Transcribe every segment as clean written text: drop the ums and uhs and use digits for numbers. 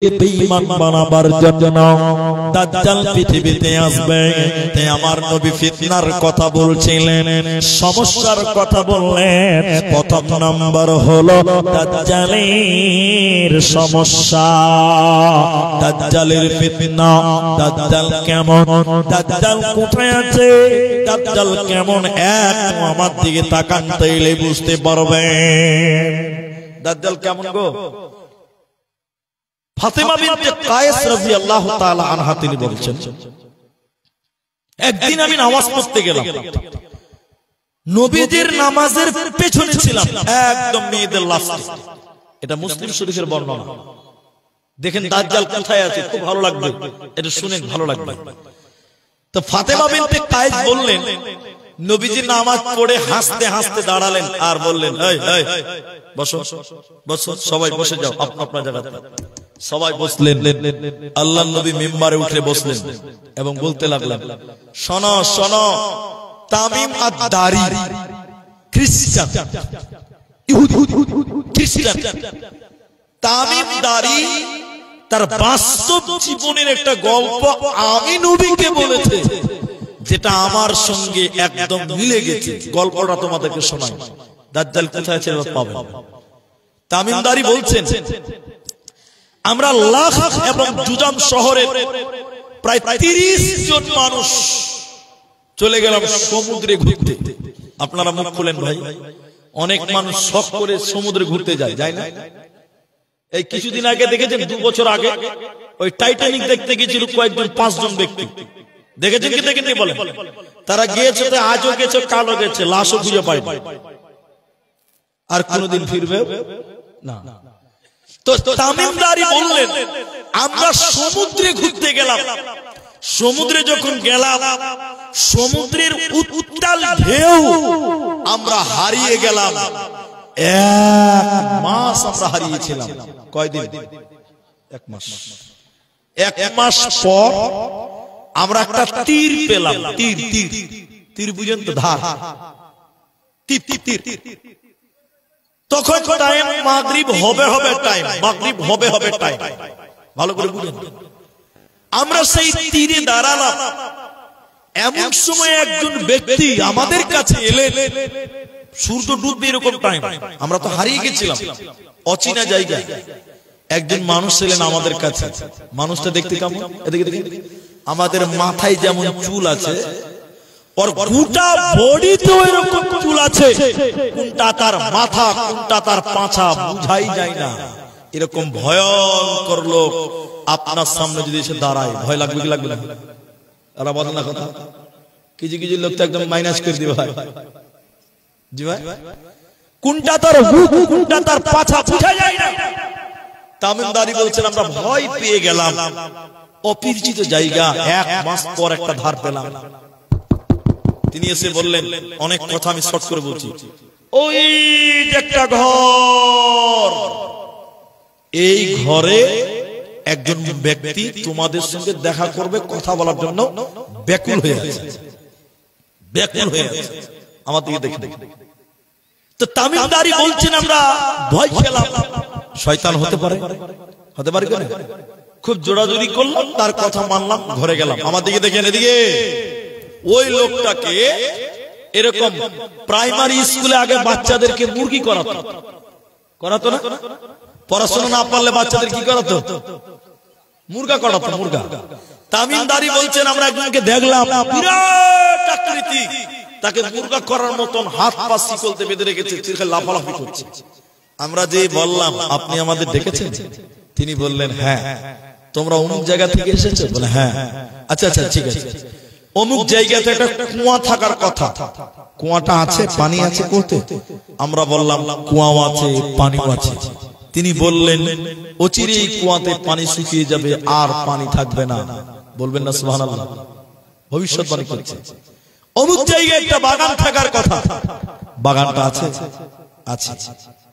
বেঈমান বানাবার জন্য দাজ্জাল পৃথিবীতে আসবে। তাই আমার নবী ফিতনার কথা বলছিলেন, সমস্যার কথা বললেন। প্রথম নাম্বার হলো দাজ্জালের সমস্যা, দাজ্জালের ফিতনা। দাজ্জাল কেমন, দাজ্জাল কোথায় আছে, দাজ্জাল কেমন, এক আমার দিকে তাকান তাইলে বুঝতে পারবেন দাজ্জাল কেমন গো। ফাতেমা বিনতে কায়েস রাদিয়াল্লাহু তাআলা আনহা তিনি বলেছেন, একদিন আমি নামাজ পড়তে গেলাম, নবীজির নামাজের পেছনে ছিলাম, একদম মেয়েদের লাস্টে। এটা মুসলিম শরীফের বর্ণনা। দেখেন দাজ্জাল কোথায় আছে, খুব ভালো লাগবে, এটা শুনে ভালো লাগবে। তো ফাতেমা বিনতে কায়েস বললেন, নবীজি নামাজ পড়ে হাসতে হাসতে দাঁড়ালেন আর বললেন, এই এই বসো বসো, সবাই বসে যাও আপনার জায়গাতে। সবাই বসলেন। আল্লাহর নবী মিম্বারে উঠে বসলেন এবং বলতে লাগলেন, শোনো শোনো, তামিম আদ-দারি খ্রিস্টান, ইহুদি খ্রিস্টান, তামিম দারি তার বাস্তব জীবনের একটা গল্প আমি নবীকে বলেছে, যেটা আমার সঙ্গে একদম মিলে গেছে। গল্পটা তোমাদেরকে শোনাই, দাজ্জাল কোথায় আছে পাবেন। তামিম দারি বলছেন, আমরা লাখ এবং জুজাম শহরে প্রায় 30 জন মানুষ চলে গেলাম সমুদ্রে ঘুরতে। আপনারা মুখ খুলেন ভাই, অনেক মানুষ শখ করে সমুদ্রে ঘুরতে যায় না? এই কিছুদিন আগে দেখেছেন, 2 বছর আগে ওই টাইটানিক দেখতে গিয়েছিল কয়েকজন, 5 জন ব্যক্তি। দেখেছেন কি দেখেননি বলেন? তারা গিয়েছে, তো আজও গেছে, কালও গেছে, লাশও খুঁজে পায় আর কোনদিন ফিরবে না। তো তামিম দারি বললেন, আমরা সমুদ্রে ঘুরতে গেলাম, সমুদ্রে যখন গেলাম, সমুদ্রের উত্তাল ঢেউ আমরা হারিয়ে গেলাম। 1 মাস আমরা হারিয়েছিলাম। কয়দিন? 1 মাস। 1 মাস পর আমরা একটা তীর পেলাম। তীর তীর তীর বুঝেন তো, ধার, তীর তীর। তখন টাইম মাগরিব হবে টাইম, মাগরিব হবে টাইম, ভালো করে বুঝেন। আমরা সেই তীরে দাঁড়ালাম, এমন সময় একজন ব্যক্তি আমাদের কাছে এলেন, সূর্য ডুববে এরকম টাইম, আমরা তো হারিয়ে গেছিলাম অচেনা জায়গায়। একজন মানুষ এলেন আমাদের কাছে। মানুষটা দেখতে কেমন, এদিকে দেখেন, আমাদের মাথায় যেমন চুল আছে, ওর গোটা বডিতেও এরকম চুল আছে, কোনটা তার মাথা কোনটা তার পাছা বুঝাই যায় না। এরকম ভয়ঙ্কর লোক আপনার সামনে যদি এসে দাঁড়ায়, ভয় লাগবে কি লাগবে না? তারা বলেন না কথা, কিছু কিছু লোক তো একদম মাইনাস করে দিবে ভাই। জি ভাই, কোনটা তার মুখ কোনটা তার পাছা বুঝা যায় না। তামিম দারি বলছেন, আমরা ভয় পেয়ে গেলাম, অপরিচিত জায়গা, 1 মাস পর একটা ধার পেলাম। তিনি এসে বললেন, অনেক কথা আমি শর্ট করে বলছি, ওই একটা ঘর, এই ঘরে একজন ব্যক্তি তোমাদের সঙ্গে দেখা করবে, কথা বলার জন্য ব্যাকুল হয়ে আছে, ব্যাকুল হয়ে আছে, আমার দিকে দেখে দেখে। তো তামিম দারি বলছেন, আমরা ভয় পেলাম, শয়তান হতে পারে, হতে পারে কেন? খুব জোরাজুরি করলাম, তার কথা মানলাম, ঘরে গেলাম। আমার দিকে দেখেন, এদিকে। ওই লোকটাকে এরকম প্রাইমারি স্কুলে আগে বাচ্চাদেরকে মুরগি করাতো না? পড়াশোনা না পারলে বাচ্চাদের কি করাতো? মুরগা করাতো, মুরগা। তামিম দারি বলছেন, আমরা একজনকে দেখলাম, বিরাট আকৃতি, তাকে মুরগা করার মতন হাত পা শিকলতে বেঁধে রেখেছে, লাফালাফি করছে। আমরা যে বললাম, আপনি আমাদের ডেকেছেন? তিনি বললেন, হ্যাঁ। তোমরা অমুক জায়গা থেকে এসেছো? বলে হ্যাঁ। আচ্ছা আচ্ছা, ঠিক আছে। অমুক জায়গাতে একটা কুয়া থাকার কথা, কুয়াটা আছে, পানি আছে কোতে? আমরা বললাম, কুয়াও আছে, পানিও আছে। তিনি বললেন, অচিরেই কুয়াতে পানি শুকিয়ে যাবে, আর পানি থাকবে না। বলবেন না সুবহানাল্লাহ? ভবিষ্যৎবাণী করছে। অমুক জায়গায় একটা বাগান থাকার কথা, বাগানটা আছে, আছে,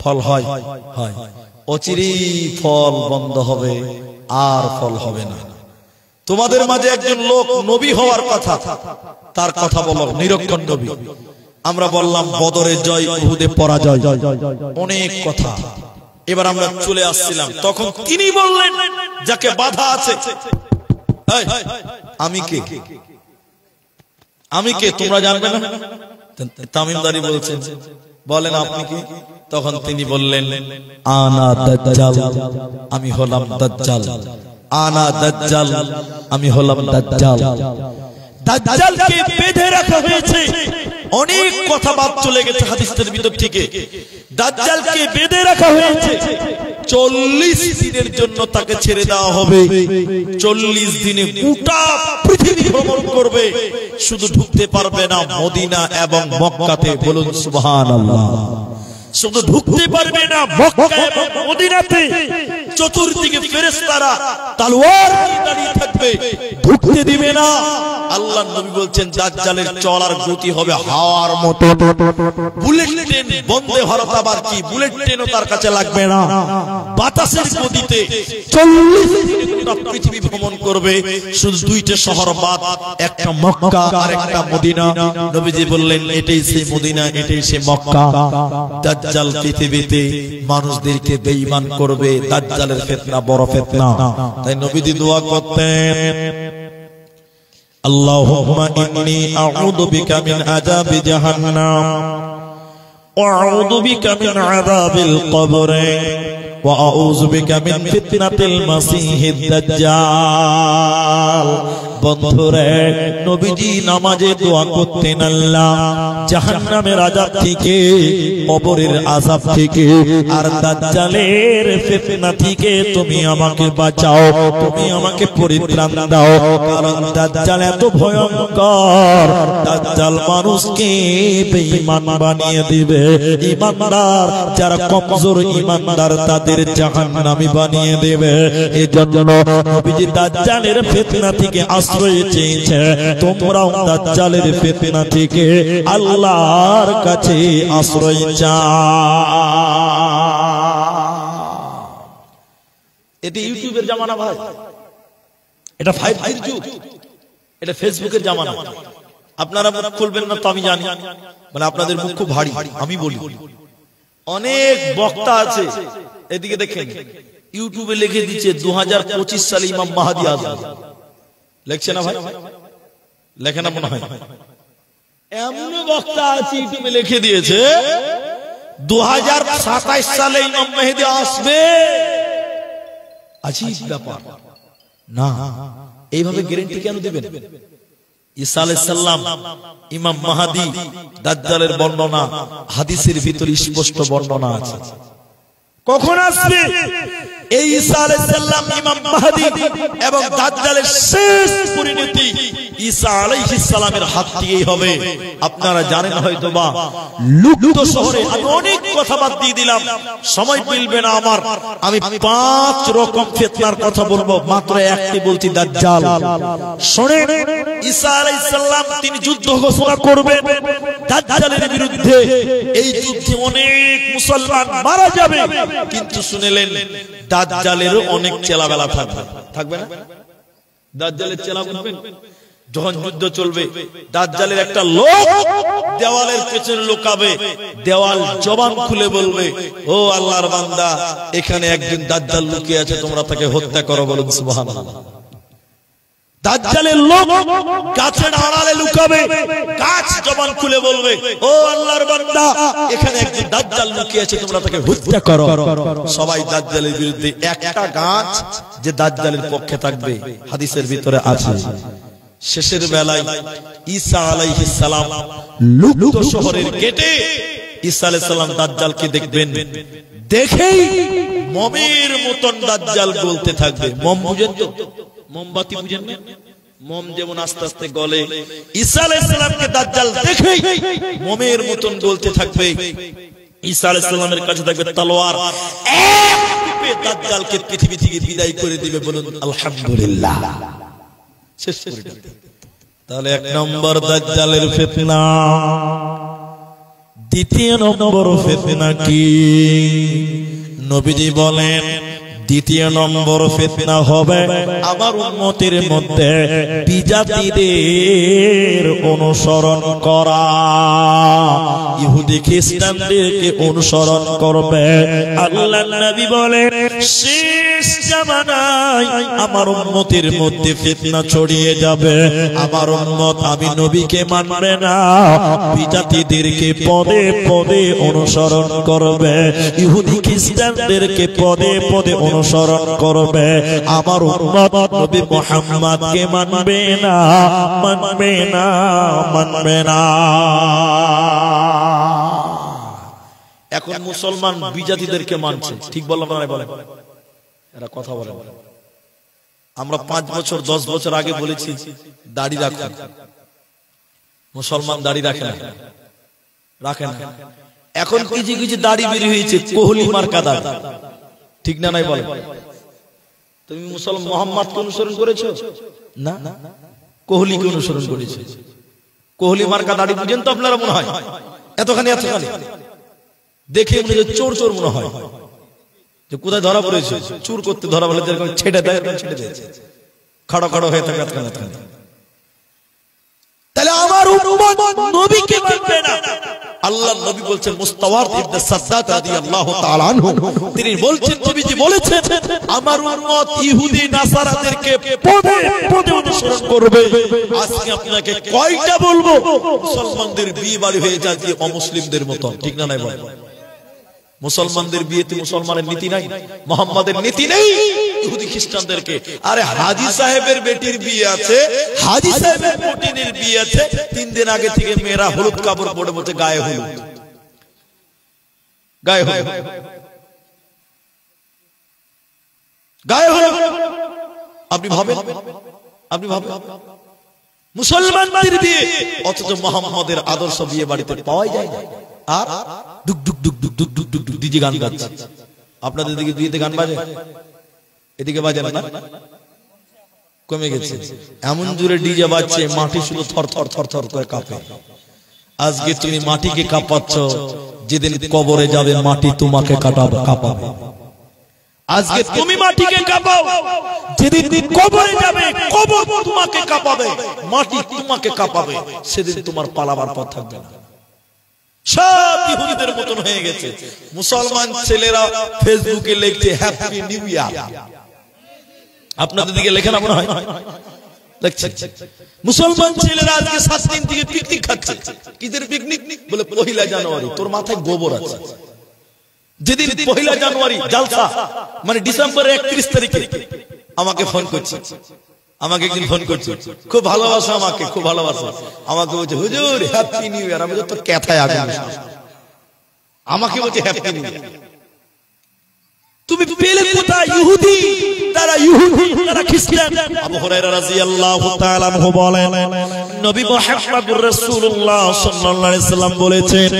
ফল হয়, হয়, অচিরেই ফল বন্ধ হবে, আর ফল হবে না। তোমাদের মাঝে একজন লোক নবী হওয়ার কথা, তার কথা বলো, নিরক্ষণ নবী। আমরা বললাম, বদরে জয়, উহুদে পরাজয়, অনেক কথা। এবার আমরা চলে আসছিলাম, তখন তিনি বললেন যাকে বাধা আছে, আমি কে, আমি কে তোমরা জানবে না? তামিমদারি বলছেন, বলেন আপনি কি? তখন তিনি বললেন আনা দাজ্জাল, আমি হলাম দাজ্জাল, আনা দাজ্জাল, আমি হলাম দাজ্জাল। দাজ্জালকে বেঁধে রাখা হয়েছে, অনেক কথা বাদ চলে গেছে হাদিসের ভিতর থেকে। দাজ্জালকে বেঁধে রাখা হয়েছে, 40 দিনের জন্য তাকে ছেড়ে দেওয়া হবে। 40 দিনে গোটা পৃথিবী ভ্রমণ করবে, শুধু ঢুকতে পারবে না মদিনা এবং মক্কাতে। বলুন সুবহানাল্লাহ। শুধু ঢুকতে পারবে না মক্কা এবং মদিনাতে, চতুর্দিকে ফেরেশতারা তলোয়ার নিয়ে দাঁড়িয়ে থাকবে, ঢুকতে দিবে না। আল্লাহর নবী বলছেন দাজ্জালের চলার গতি হবে হাওয়ার মতো, বুলেট ট্রেন, বন্দে ভারত আবার কি, বুলেট ট্রেনও তার কাছে লাগবে না। বাতাসের গতিতে 40 দিন পৃথিবী ভ্রমণ করবে, শুধু দুইটা শহর বাদ, একটা মক্কা আর একটা মদিনা। নবীজি বললেন এটাই সেই মদিনা, এটাই সেই মক্কা। দাজ্জাল পৃথিবীতে মানুষদেরকে বেঈমান করবে, দাজ্জালের ফিতনা বড় ফিতনা। তাই নবীজি দোয়া করতেন আল্লাহুম্মা ইন্নী আউযু বিকা মিন আযাবি জাহান্নাম ওয়া আউযু বিকা মিন আযাবিল কবর ওয়া আউযু বিকা মিন ফিতনাতিল মাসিহিদ দাজ্জাল। বন্ধুরে, নবীজি নামাজে দোয়া করতেন আল্লাহ জাহান্নামের আযাব থেকে, কবরের আযাব থেকে, আর দাজ্জালের ফিতনা থেকে তুমি আমাকে বাঁচাও, তুমি আমাকে পরিত্রাণ দাও। কারণ দাজ্জাল এত ভয়ঙ্কর, দাজ্জাল মানুষকে বেঈমান বানিয়ে দিবে। ঈমানদার যারা কমজোর ঈমানদার তাদের জাহান্নামী বানিয়ে দেবে। এজন্য নবীজি দাজ্জালের ফিতনা থেকে আশ্রয় চেয়েছে। তোমরাও দাজ্জালের ফিতনা থেকে আল্লাহর কাছে আশ্রয় চাও। এটা ইউটিউবের জামানা ভাই, এটা 5G যুগ, এটা ফেসবুকের জামানা। আপনারা মুখ খুলবেন না তো আমি জানি, মানে আপনাদের মুখ খুব ভারী। আমি বলি অনেক বক্তা আছে, এদিকে দেখেন ইউটিউবে লিখে দিচ্ছে 2025 সালে ইমাম মাহদী আসবে। লেখছে না ভাই? লেখে না মনে হয়? এমন বক্তা আছে ইউটিউবে লিখে দিয়েছে 2027 সালে ইমাম মেহেদী আসবে। আজীব ব্যাপার না, এইভাবে গ্যারান্টি কেন দিবেন? ঈসা আলাইহিস সালাম, ইমাম মাহদী, দাজ্জালের বর্ণনা হাদিসের ভিতরে স্পষ্ট বর্ণনা আছে। কখন আসবে এই ঈসা আলাইহিস সালাম, ইমাম মাহদী এবং দাজ্জালের শেষ পরিণতি ঈসা আলাইহিস সালামের হাত দিয়েই হবে। আপনারা জানেন হয়তোবা লুপ্ত শহরে, আমি অনেক কথা বাদ দিয়ে দিলাম, সময় মিলবে না আমার। আমি 5 রকম ফিতনার কথা বলবো, মাত্র একটি বলছি, দাজ্জাল। শুনেন, ঈসা আলাইহিস সালাম তিনি যুদ্ধ ঘোষণা করবেন দাজ্জালের বিরুদ্ধে। এই যুদ্ধে অনেক মুসলমান মারা যাবে, কিন্তু শুনেলেন দাজ্জালের অনেক চেলাবেলা থাকবে। থাকবে না? দাজ্জালের চেলা বলবেন যখন যুদ্ধ চলবে, দাজ্জালের একটা লোক দেওয়ালের পেছনে লুকাবে, দেওয়াল জবান খুলে বলবে, ও আল্লাহর বান্দা, এখানে একজন দাজ্জাল লুকিয়ে আছে, তোমরা তাকে হত্যা করো। বলুন সুবহানাল্লাহ। দাজ্জালের লোক গাছের আড়ালে লুকাবে, গাছ জবান খুলে বলবে, ও আল্লাহর বান্দা, এখানে একজন দাজ্জাল লুকিয়ে আছে, তোমরা তাকে হত্যা করো। সবাই দাজ্জালের বিরুদ্ধে। একটা গাছ যে দাজ্জালের পক্ষে থাকবে হাদিসের ভিতরে আছে। শেষের বেলায় ঈসা আলাইহিস সালাম লুপ্ত শহরের গেটে ঈসা আলাইহিস সালাম দাজ্জালকে দেখবেন, দেখেই মমের মতন দাজ্জাল গলতে থাকবে। মম বুঝেন তো? মোমবাতি বুঝেন না? মম যেমন আস্তে আস্তে গলে, ঈসা আলাইহিস সালামকে দাজ্জাল দেখেই মমের মতন গলতে থাকবে। ঈসা আলাইহিস সালামের কাছে থাকবে তলোয়ার, এক টিপে দাজ্জালকে পৃথিবী থেকে বিদায় করে দিবে। বলুন আলহামদুলিল্লাহ। শেষ করে দিবে। তাহলে 1 নম্বর দাজ্জালের ফিতনা। দ্বিতীয় নম্বর ফিতনা কি? নবীজি বলেন দ্বিতীয় নম্বর ফিতনা হবে আমার উম্মতের মধ্যে বিজাতিদের অনুসরণ করা, ইহুদি খ্রিস্টানদেরকে অনুসরণ করবে। আল্লাহর নবী বলেন শেষ জামানায় আমার উম্মতের মধ্যে ফিতনা ছড়িয়ে যাবে। আমার উম্মত আমি নবীকে মানবে না, বিজাতিদেরকে পদে পদে অনুসরণ করবে, ইহুদি খ্রিস্টানদেরকে পদে পদে অনুসরণ করবে। আমার উম্মত নবী মুহাম্মদকে মানবে না, মানবে না, মানবে না। এখন মুসলমান বিজাতিদেরকে মানছে, ঠিক বললাম না? বলে এরা কথা বলে। আমরা 5 বছর 10 বছর আগে বলেছি দাড়ি রাখুন, মুসলমান দাড়ি রাখে না, রাখে না। এখন কিছু কিছু দাড়ি বেরিয়ে হয়েছে কোহলি মার্কা দাড়ি, ঠিক না? নাই বলে। তুমি মুসলমান মোহাম্মদকে অনুসরণ করেছো না, কোহলিকে অনুসরণ করেছো। কোহলি মার্কা দাড়ি বুঝেন তো আপনারা? মনে হয় এতখানি এতখানি দেখে মনে হয় চোর চোর মনে হয়, যে কোথায় ধরা পড়েছে চুর করতে ধরা বলে যেরকম ছেড়ে দেয়, ছেড়ে দিয়েছে, খাড়ো খাড়ো হয়ে থাকে এতখানি এতখানি। তাহলে আমার উম্মত নবীকে মানবে না। আল্লাহর নবী বলছেন মুস্তাওয়ার ইবনে সাদ্দাদ রাদিয়াল্লাহু তাআলা আনহু, তিনি বলছেন, নবীজি বলেছেন আমার উম্মত ইহুদি নাসারাদেরকে পদে পদে অনুসরণ করবে। আজকে আপনাকে কয়টা বলবো, মুসলমানদের বিয়ে বাড়ি হয়ে যায় যে অমুসলিমদের মত, ঠিক না? নাই বলে। মুসলমানদের বিয়েতে মুসলমানের নীতি নাই, মুহাম্মাদের নীতি নেই, ইহুদি খ্রিস্টানদেরকে। আরে হাজী সাহেবের বেটির বিয়ে আছে, হাজী সাহেবের বেটির বিয়ে আছে, 3 দিন আগে থেকে মেয়েরা হলুদ কাপড় পরে বসে গায়ে হলুদ, গায়ে হলুদ, গায়ে হলুদ। আপনি ভাবেন, আপনি ভাবেন মুসলমানদের বিয়ে, অথচ মুহাম্মাদের আদর্শ বিয়ে বাড়িতে পাওয়া যায় না। আর ডুক ডুক ডুক ডুক ডুক ডুক ডুক ডুক ডিজে গান গাচ্ছে। আপনাদের দিকে বিয়েতে গান বাজে? এদিকে বাজে না? কমে গেছে। এমন জোরে ডিজে বাজছে মাটি শুধু থর থর থর থর করে কাঁপে। আজকে তুমি মাটিকে কাঁপাচ্ছ, যেদিন কবরে যাবে মাটি তোমাকে কাঁপাবে। আজকে তুমি মাটিকে কাঁপাও, যেদিন কবরে যাবে কবর তোমাকে কাঁপাবে, মাটি তোমাকে কাঁপাবে, সেদিন তোমার পালাবার পথ থাকবে না। সব ইহুদিদের মতন হয়ে গেছে। মুসলমান ছেলেরা ফেসবুকে লিখছে হ্যাপি নিউ ইয়ার। আপনাদের দিকে লেখা না মনে হয়? দেখছে মুসলমান ছেলেরা আজকে 7 দিন থেকে পিকনিক খাচ্ছে। কিদের পিকনিক? বলে 1 জানুয়ারি। তোর মাথায় গোবর আছে। যেদিন 1 জানুয়ারি জালসা, মানে ডিসেম্বরের 31 তারিখে আমাকে ফোন করছে, আমাকে একদিন ফোন করছে, খুব ভালোবাসা, আমাকে খুব ভালোবাসা, আমাকে বলছে হুজুর হ্যাপি নিউ ইয়ার। আমি বলছি তোর কথায় আগুন, আমাকে বলছে হ্যাপি নিউ ইয়ার। তুমি পেলে কোথায়? ইহুদি, তারা ইহুদি, তারা খ্রিস্টান। আবু হুরায়রা রাদিয়াল্লাহু তাআলা আনহু বলেন, নবী মুহাম্মদুর রাসূলুল্লাহ সাল্লাল্লাহু আলাইহি সাল্লাম বলেছেন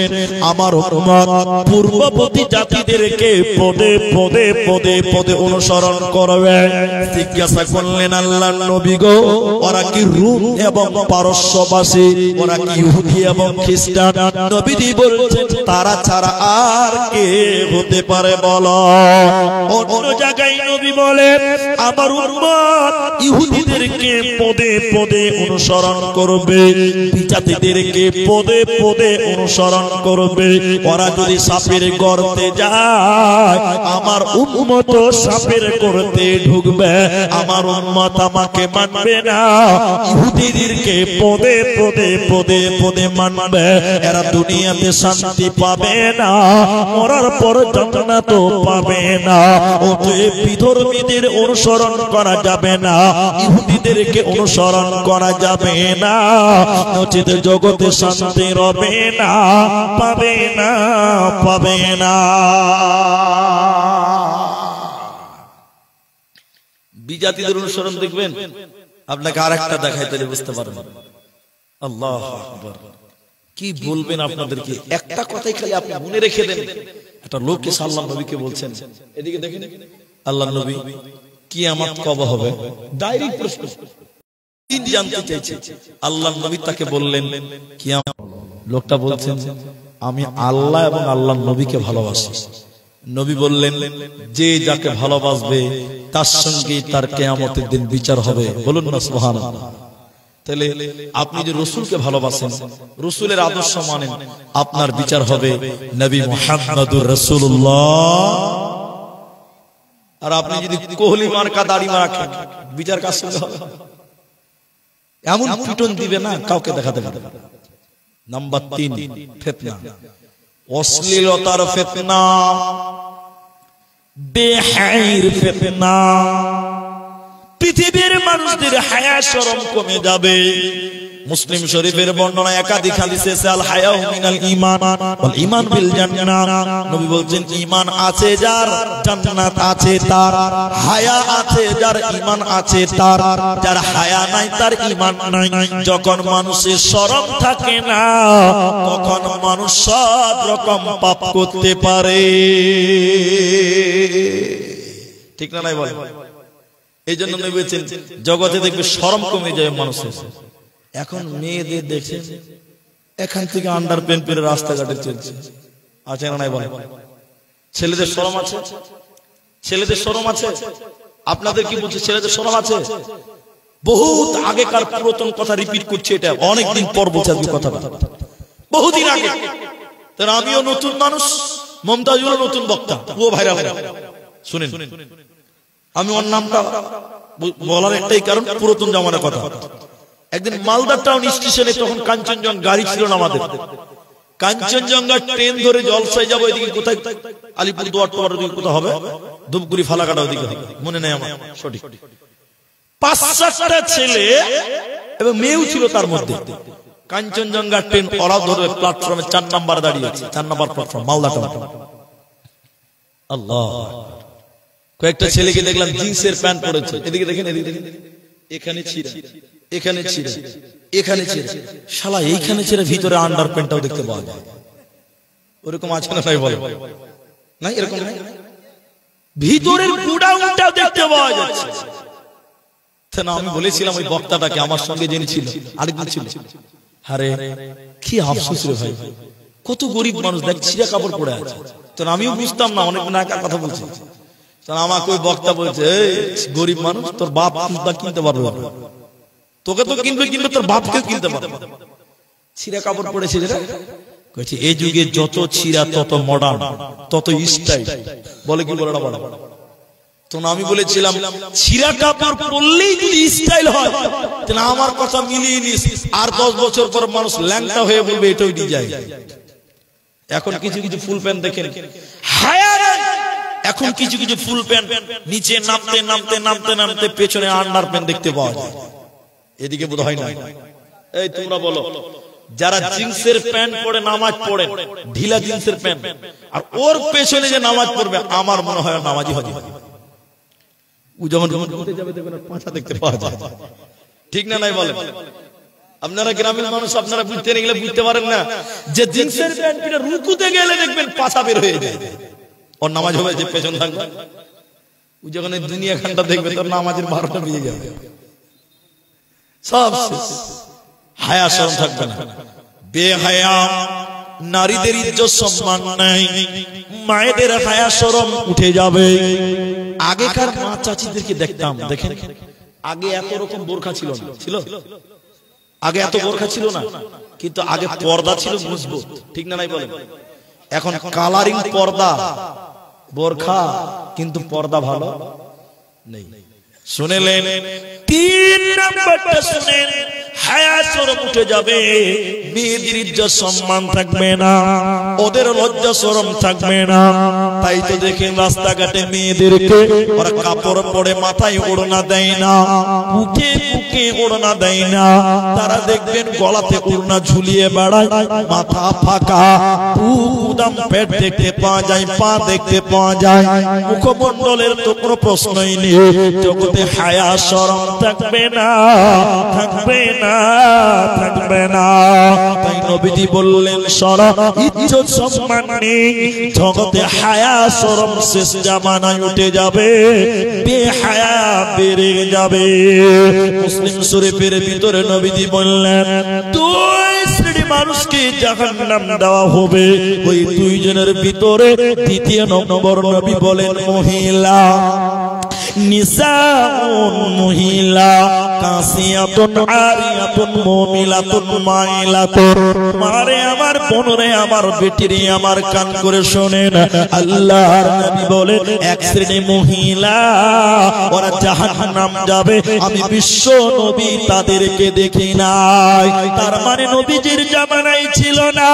আমার উম্মত পূর্ববর্তী জাতিদেরকে পদে পদে পদে পদে অনুসরণ করবে। জিজ্ঞাসা করলেন আল্লাহর নবী গো, ওরা কি রুম এবং পারস্যবাসী? ওরা কি ইহুদি এবং খ্রিস্টান? নবীজি বলছেন তারা ছাড়া আর কে হতে পারে বলো? অন্য জায়গায় নবী বলেন আমার উম্মত ইহুদিদেরকে পদে পদে অনুসরণ করবে, বিজাতিদেরকে পদে পদে অনুসরণ করবে। ওরা যদি সাপের গর্তে যায়, আমার উম্মত সাপের গর্তে ঢুকবে। আমার উম্মত আমাকে মানবে না, ইহুদিদেরকে পদে পদে পদে পদে মানবে। এরা দুনিয়াতে শান্তি পাবে না, মরার পর জান্নাত পাবে না। অতএব বিধর্মীদের অনুসরণ করা যাবে না, ইহুদিদেরকে অনুসরণ করা যাবে না, নচেত জগতে শান্তি রবে না, পাবে না, পাবে না। বিজাতিদের অনুসরণ দেখবেন, আপনাকে আরেকটা দেখাই তাহলে বুঝতে পারবেন। আল্লাহু আকবার। কি বলবেন আপনাদেরকে, একটা কথাই খালি আপনি মনে রেখে দেন। একটা লোক এসে আল্লাহর নবীকে বলছেন, এদিকে দেখেন আল্লাহর নবী, কিয়ামত কবে হবে? ডাইরেক্ট প্রশ্ন, কি জানতে চাইছে। আল্লাহর নবী তাকে বললেন কিয়ামত। লোকটা বলছেন আমি আল্লাহ এবং আল্লাহর নবীকে ভালোবাসি। নবী বললেন, যে যাকে ভালোবাসবে তার সঙ্গে তার কিয়ামতের দিন বিচার হবে। বলুন না সুবহানাল্লাহ। তাহলে আপনি যে রাসূলকে ভালোবাসেন, রাসূলের আদর্শ মানেন, আপনার বিচার হবে নবী মুহাম্মদুর রাসূলুল্লাহ। আর আপনি যদি কোহলি মার্কা দাড়ি রাখেন, বিচার কার সঙ্গে হবে? এমন পিটন দিবে না, কাউকে দেখাতে পারবে না। নাম্বার 3, ফিতনা, অশ্লীলতার ফিতনা, বেহায়ার ফিতনা। পৃথিবীর মানুষদের হায়া শরম কমে যাবে। মুসলিম শরীফের বর্ণনা একাধিক হাদিসে এসেছে, আল হায়াউ মিনাল ঈমান ওয়াল ঈমান বিল জান্নাহ। নবী বলেন, ঈমান আছে যার, জান্নাত আছে তার। হায়া আছে যার, ঈমান আছে তার। যার হায়া নাই তার ঈমান নাই। যখন মানুষের শরম থাকে না, তখন মানুষ সব রকম পাপ করতে পারে। ঠিক না নাই বলেন? এই জন্য নবী বলেছেন, জগতে দেখবে শরম কমে যায় মানুষের। এখন মেয়েদের দেখে এখান থেকে আন্ডার প্যান্ট পরে রাস্তাঘাটে চলছে, আছে না নাই বলেন? ছেলেদের শরম আছে? ছেলেদের শরম আছে? আপনাদের কি বলছে, ছেলেদের শরম আছে? বহুত আগেকার পুরাতন কথা রিপিট করছে, এটা অনেকদিন পর বলছে কথাটা, বহুদিন আগে। তার আমিও নতুন মানুষ, মমতাজুলও নতুন বক্তা, ও ভাইরা শুনেন। আমি ওর নামটা বলার একটাই কারণ, পুরাতন জামানার কথা। একদিন মালদা টাউন স্টেশনে, তখন কাঞ্চনজঙ্ঘা গাড়ি ছিল না আমাদের, কাঞ্চনজঙ্ঘা ট্রেন ধরে জলসায় যাবো, এদিকে কোথায় আলিপুর দুয়ার টোয়ার ওদিকে কোথাও হবে, ধূপগুড়ি ফালাকাটা ওদিকে, মনে নেই আমার সঠিক। 5-7টা ছেলে এবং মেয়েও ছিল তার মধ্যে। কাঞ্চনজঙ্ঘা ট্রেন ওরা ধরে প্ল্যাটফর্মে 4 নাম্বার দাঁড়িয়ে আছে, 4 নাম্বার প্ল্যাটফর্ম মালদা টাউন। আল্লাহ, কয়েকটা ছেলেকে দেখলাম জিন্সের প্যান্ট পরেছে, এদিকে দেখেন, এদিকে দেখেন, এখানে ছিঁড়া, এখানে ছিঁড়া, এখানে ছিঁড়া, শালা এইখানে ছিঁড়া, ভিতরে আন্ডার প্যান্টটাও দেখতে পাওয়া যায়। ওরকম আছে না নাই বলে? নাই, এরকম নাই, ভিতরের গোডাউনটাও দেখতে পাওয়া যাচ্ছে। না, আমি বলেছিলাম ওই বক্তাটাকে, আমার সঙ্গে যিনি ছিল আরেকজন ছিল, আরে কি আফসোস রে ভাই, কত গরিব মানুষ দেখ ছিঁড়া কাপড় পরে আছে। তো আমিও বুঝতাম না, অনেক না একা কথা বলছি। আমাকে ওই বক্তা বলছে, গরিব মানুষ, তোর বাপ কিনতে পারবে, তোকে তো কিনবে, কিনবে তোর বাপকে কিনতে পারবে। ছিঁড়া কাপড় পরেছে যেটা, এই যুগে যত ছিঁড়া তত মডার্ন, তত স্টাইল, বলে কি বলে না বলে? তো আমি বলেছিলাম, ছিঁড়া কাপড় পরলেই যদি স্টাইল হয়, তাহলে আমার কথা মিলিয়ে নিস, আর 10 বছর পর মানুষ ল্যাংটা হয়ে বলবে এটাই ডিজাইন। এখন কিছু কিছু ফুল প্যান্ট দেখেন, হায়া এখন কিছু কিছু ফুল প্যান্ট নিচে নামতে নামতে নামতে নামতে পেছনে আন্ডার প্যান্ট দেখতে পাওয়া যায়। এদিকে বোধ হয় না। এই তোমরা বলো, যারা জিন্সের প্যান্ট পরে নামাজ পড়ে, ঢিলা জিন্সের প্যান্ট, আর ওর পেছনে যে নামাজ পড়বে, আমার মনে হয় নামাজি হবে। ও যখন যাবে দেখবেন পাঁচা দেখতে পাওয়া যায়। ঠিক না নাই বলেন? আপনারা গ্রামের মানুষ, আপনারা বুঝতে গেলে বুঝতে পারেন না যে জিন্সের প্যান্ট পরে রুকুতে গেলে দেখবেন পাছা বের হয়ে যায়, ওর নামাজ হবে যে পেছন থাকবে। ও যখন দুনিয়া খানটা দেখবে, তোর নামাজের 12টা বেজে যাবে, সব শেষ, হায়া শরম থাকবে না। বেহায়া নারীদের ইজ্জত সম্মান নাই, মায়েদের হায়া শরম উঠে যাবে। আগেকার মা চাচিদেরকে দেখতাম, দেখেন আগে এত রকম বোরখা ছিল না, ছিল আগে এত বোরখা ছিল না, কিন্তু আগে পর্দা ছিল মজবুত। ঠিক না নাই বলেন? এখন কালারিং পর্দা, বোরখা, কিন্তু পর্দা ভালো নেই। শুনেলেন? 3 নাম্বারটা শুনেন, হায়া শরম উঠে যাবে, মেয়েদের ইজ্জত সম্মান থাকবে না, ওদের লজ্জা শরম থাকবে না। তাই তো দেখেন রাস্তাঘাটে মেয়েদেরকে ওরা কাপড় পরে মাথায় ওড়না দেয় না, বুকে বুকে ওড়না দেয় না, তারা দেখবেন গলাতে ওড়না ঝুলিয়ে বেড়ায়, মাথা ফাঁকা, পুদাম পেট দেখতে পাওয়া যায়, পা দেখতে পাওয়া যায়, মুখমণ্ডলের তো কোনো প্রশ্নই নেই। জগতে হায়া শরম থাকবে না, থাকবে না, থাকবে না। তাই নবীজি বললেন, শরম ইজ্জত সম্মান নেই, জগতে হায়া শরম শেষ জামানায় উঠে যাবে, বেহায়া বেড়ে যাবে। মুসলিম শরীফের ভিতরে নবীজি বললেন, 2 শ্রেণী মানুষকে জাহান্নাম দেওয়া হবে। ওই দুইজনের ভিতরে দ্বিতীয় নম্বর নবী বলেন মহিলা, নিসাউন মহিলা, কাসিয়াতুন আরিয়াতুন মুমিলাতুন মাইলাতুন। মারে আমার বোনরে, আমার বেটিরে, আমার কান করে শোনেন, আল্লাহর নবী বলেন এক শ্রেণী মহিলা ওরা জাহান্নাম যাবে, আমি বিশ্ব নবী তাদেরকে দেখি নাই। তার মানে নবীজির জামানায় ছিল না,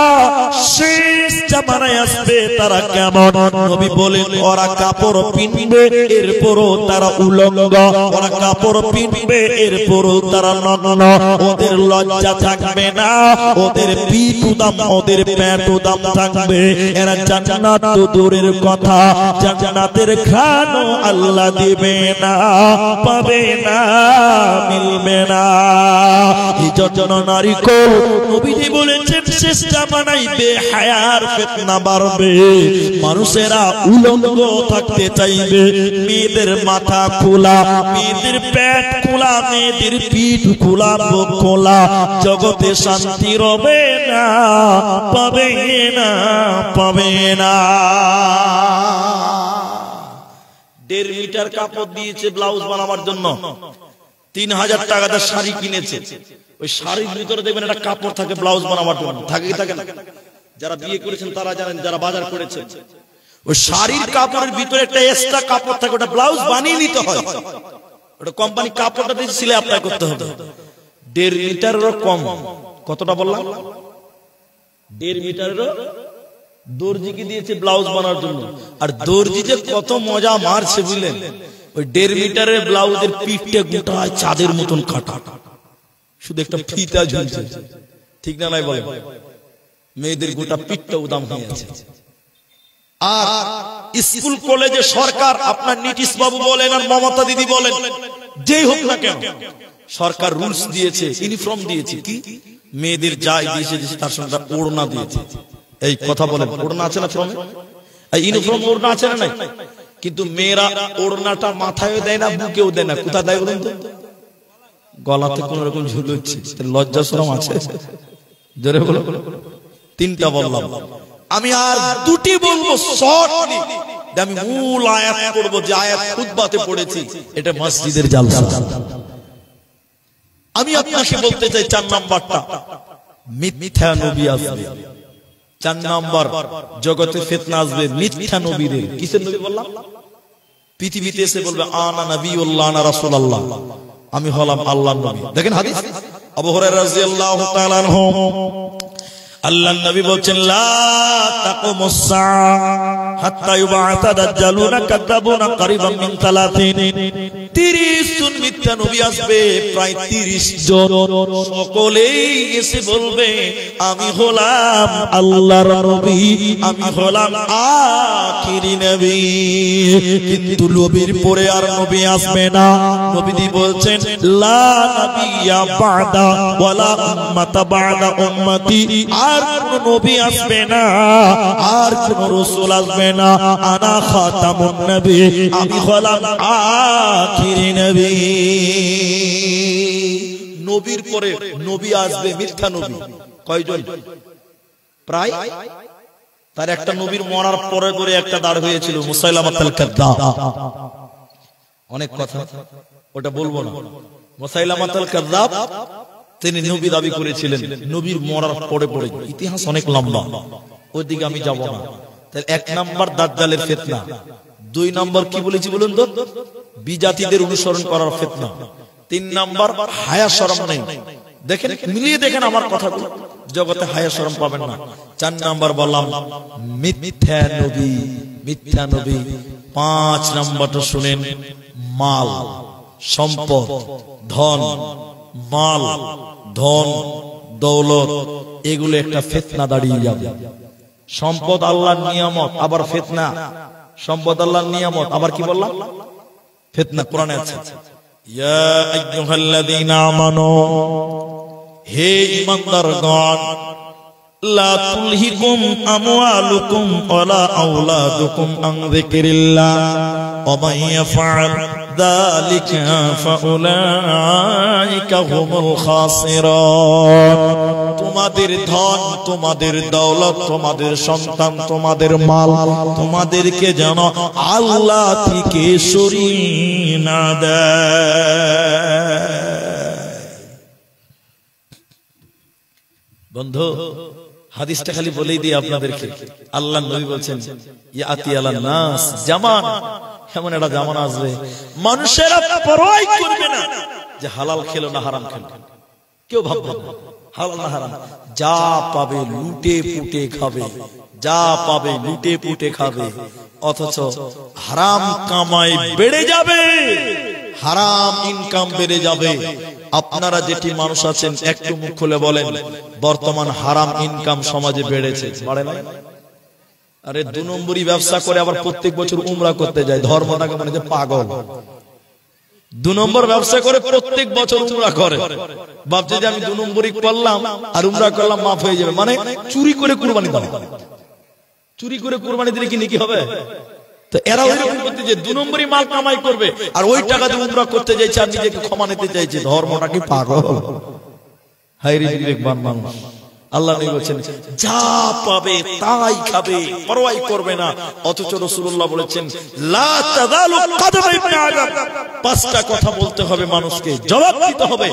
শেষ জামানায় আসবে। তারা কেমন? নবী বলেন ওরা কাপড় পিনবে, এরপরও তারা উলঙ্গ। ওরা কাপড় পিনবে, এরপরও তারা নগ্ন। ওদের লজ্জা থাকবে না, ওদের পিঠ উদাম, ওদের পেট উদাম থাকবে। এরা জান্নাত তো দূরের কথা, জান্নাতের ঘ্রাণও আল্লাহ দিবে না, পাবে না, মিলবে না। এই জন্য নারী কো নবীজি বলেছেন শেষ জামানায় বেহায়ার ফিতনা বাড়বে। মানুষেরা উলঙ্গ থাকতে চাইবে, মেয়েদের মাথা খোলা, মেয়েদের পেট খোলা, মেয়েদের পিঠ খোলা, বুক খোলা। জগতে শান্তি রবে না, পাবে না, পাবে না। 1.5 মিটার কাপড় দিয়েছে ব্লাউজ বানাবার জন্য, 3000 টাকাতে শাড়ি কিনেছে। ওই শাড়ির ভিতরে দেখবেন একটা কাপড় থাকে ব্লাউজ বানাবার জন্য, থাকে কি থাকে না? যারা বিয়ে করেছেন তারা জানেন, যারা বাজার করেছেন, ওই শাড়ির কাপড়ের ভিতরে একটা এক্সট্রা কাপড় থাকে, ওটা ব্লাউজ বানিয়ে নিতে হয়। ওটা কোম্পানি কাপড়টা দিয়ে সিলে অ্যাপ্লাই করতে হবে। 1.5 মিটারেরও কম। কতটা বললাম? 1.5 মিটারেরও দর্জিকে দিয়েছে ব্লাউজ বানানোর জন্য। আর দর্জি যে কত মজা মারছে বুঝলেন, ওই 1.5 মিটারের ব্লাউজের পিঠটা গোটা চাঁদের মতন কাটা, শুধু একটা ফিতা ঝুলছে, ঠিক না নাই বলে? মেয়েদের গোটা পিঠটা উদাম হয়ে আছে। আর স্কুল কলেজে সরকার, আপনার নীতিশ বাবু বলেন আর মমতা দিদি বলেন, যেই হোক না কেন, সরকার রুলস দিয়েছে, ইউনিফর্ম দিয়েছে, কি মেয়েদের যাই দিয়েছে তার সঙ্গে ওড়না দিয়েছে। এই কথা বলেন, ওড়না আছে না ফর্মে? এই ইউনিফর্ম ওড়না আছে না নাই? কিন্তু মেয়েরা ওড়নাটা মাথায় দেয় না, বুকেও দেয় না, কোথা দেয় বলেন তো? গলাতে কোন রকম ঝুলছে। লজ্জা শরম আছে? জোরে বলো। 3টা বললাম, আমি আর 2টি বলবো শর্টলি। আমি মূল আয়াত পড়বো, যে আয়াত খুতবাতে পড়েছি, এটা মসজিদের জালসা। আমি আপনাকে বলতে চাই 4 নাম্বারটা, মিথ্যা নবী আসবে। 4 নাম্বার, জগতে ফিতনা আসবে মিথ্যা নবীদের। কিসের নবী বললাম? পৃথিবীতে এসে বলবে আনা নবিয়ুল্লাহ আনা রাসূলুল্লাহ, আমি হলাম আল্লাহর নবী। দেখেন হাদিস, আবু হুরায়রা রাদিয়াল্লাহু তাআলা আনহু, আল্লাহর নবী বলেন লা তাকুমুস সাআ হাত্তা ইউবাআসা দাজ্জালুনা কাযাবুনা করিবাম মিন 30 জন মিথ্যা নবী আসবে, প্রায় 30 জন। সকলেই এসে বলবে আমি হলাম আল্লাহর নবী, আমি হলাম আখিরি নবী। কিন্তু নবীর পরে আর নবী আসবে না। নবীজি বলছেন লা নবিয়্যা বা'দা ওয়ালা উম্মাতা বা'দা উম্মতি, আর কোন নবী আসবে না, আর কোন রাসূল আসবে না। আনা খাতামুন নবী, আমি হলাম আখিরি নবী। নবীর পরে নবী আসবে মিথ্যা নবী। কয়জন? প্রায়। তার একটা নবীর মরার পরে করে একটা দাঁড় হয়েছিল, মুসাইলামাতুল কাযযাব। অনেক কথা, ওটা বলবো না। মুসাইলামাতুল কাযযাব তিনি নবী দাবি করেছিলেন, নবীর মরার পরে পরে। ইতিহাস অনেক লম্বা, ওইদিকে আমি যাব না। তাহলে 1 নাম্বার দাজ্জালের ফিতনা। 2 নাম্বার কি বলেছি বলুন তো? বিজাতিদের অনুসরণ করার ফিতনা। 3 নাম্বার হায়া শরম নেই। দেখেন, মিলিয়ে দেখেন আমার কথাগুলো, জগতে হায়া শরম পাবেন না। 4 নাম্বার বললাম মিথ্যা নবী, মিথ্যা নবী। 5 নাম্বারটা শুনেন, মাল সম্পদ, ধন, মাল, ধন, দৌলত, এগুলো একটা ফিতনা দাঁড়িয়ে যাবে। সম্পদ আল্লাহর নিয়ামত, আবার ফিতনা। সম্পদ আল্লাহর নিয়ামত, আবার কি বললাম? ফিতনা। কোরআনে আছে ইয়া আইয়ুহাল্লাযীনা আমানু, হে ঈমানদারগণ, লা তুলহিকুম আমওয়ালুকুম ওয়ালা আওলাদুকুম আন যিকরিল্লাহ ওয়া মান ইয়াফআল যালিকা ফাউলাইকা হুমুল খাসিরান। তোমাদের ধন, তোমাদের দৌলত, তোমাদের সন্তান, তোমাদের মাল, তোমাদেরকে যেন আল্লাহ থেকে সরিয়ে না দেয়। বন্ধু, হাদিসটা খালি বলেই দিই আপনাদেরকে। আল্লাহ নবী বলছেন ইয়াতি আলান নাস জামান, এমন একটা জামানা আসবে মানুষেরা পরোয়াই করবে না যে হালাল খেলো না হারাম খেলো। কেউ ভাববে না হালাল না হারাম, যা পাবে লুটে পুটে খাবে, যা পাবে লুটে পুটে খাবে। অথচ হারাম কামাই বেড়ে যাবে, হারাম ইনকাম বেড়ে যাবে। আপনারা যেটি মানুষ আছেন একটু মুখ খুলে বলেন, বর্তমান হারাম ইনকাম সমাজে বেড়েছে, বাড়ে না? আরে 2 নম্বরই ব্যবসা করে আবার প্রত্যেক বছর উমরা করতে যায়, ধর্মটাকে মানে যে পাগল। 2 নম্বর ব্যবসা করে প্রত্যেক বছর উমরা করে, ভাবছে যে আমি 2 নম্বরই করলাম আর উমরা করলাম মাফ হয়ে যাবে। মানে চুরি করে কুরবানি দাও, চুরি করে কুরবানি দিলে কি নেকি হবে? তো এরা ওইরকম করতে যে 2 নম্বরই মাল কামাই করবে আর ওই টাকা দিয়ে উমরা করতে যাইছে আর নিজেকে ক্ষমা নিতে চাইছে। ধর্মটা কি পাগল? হায়রে বিবেকবান মানুষ। আল্লাহ নবী বলেছেন যা পাবে তাই খাবে, পরোয়া করবে না। অথচ রাসূলুল্লাহ বলেছেন লা তাযালু কদমা ইবনে আদম, 5টা কথা বলতে হবে মানুষকে, জবাব দিতে হবে,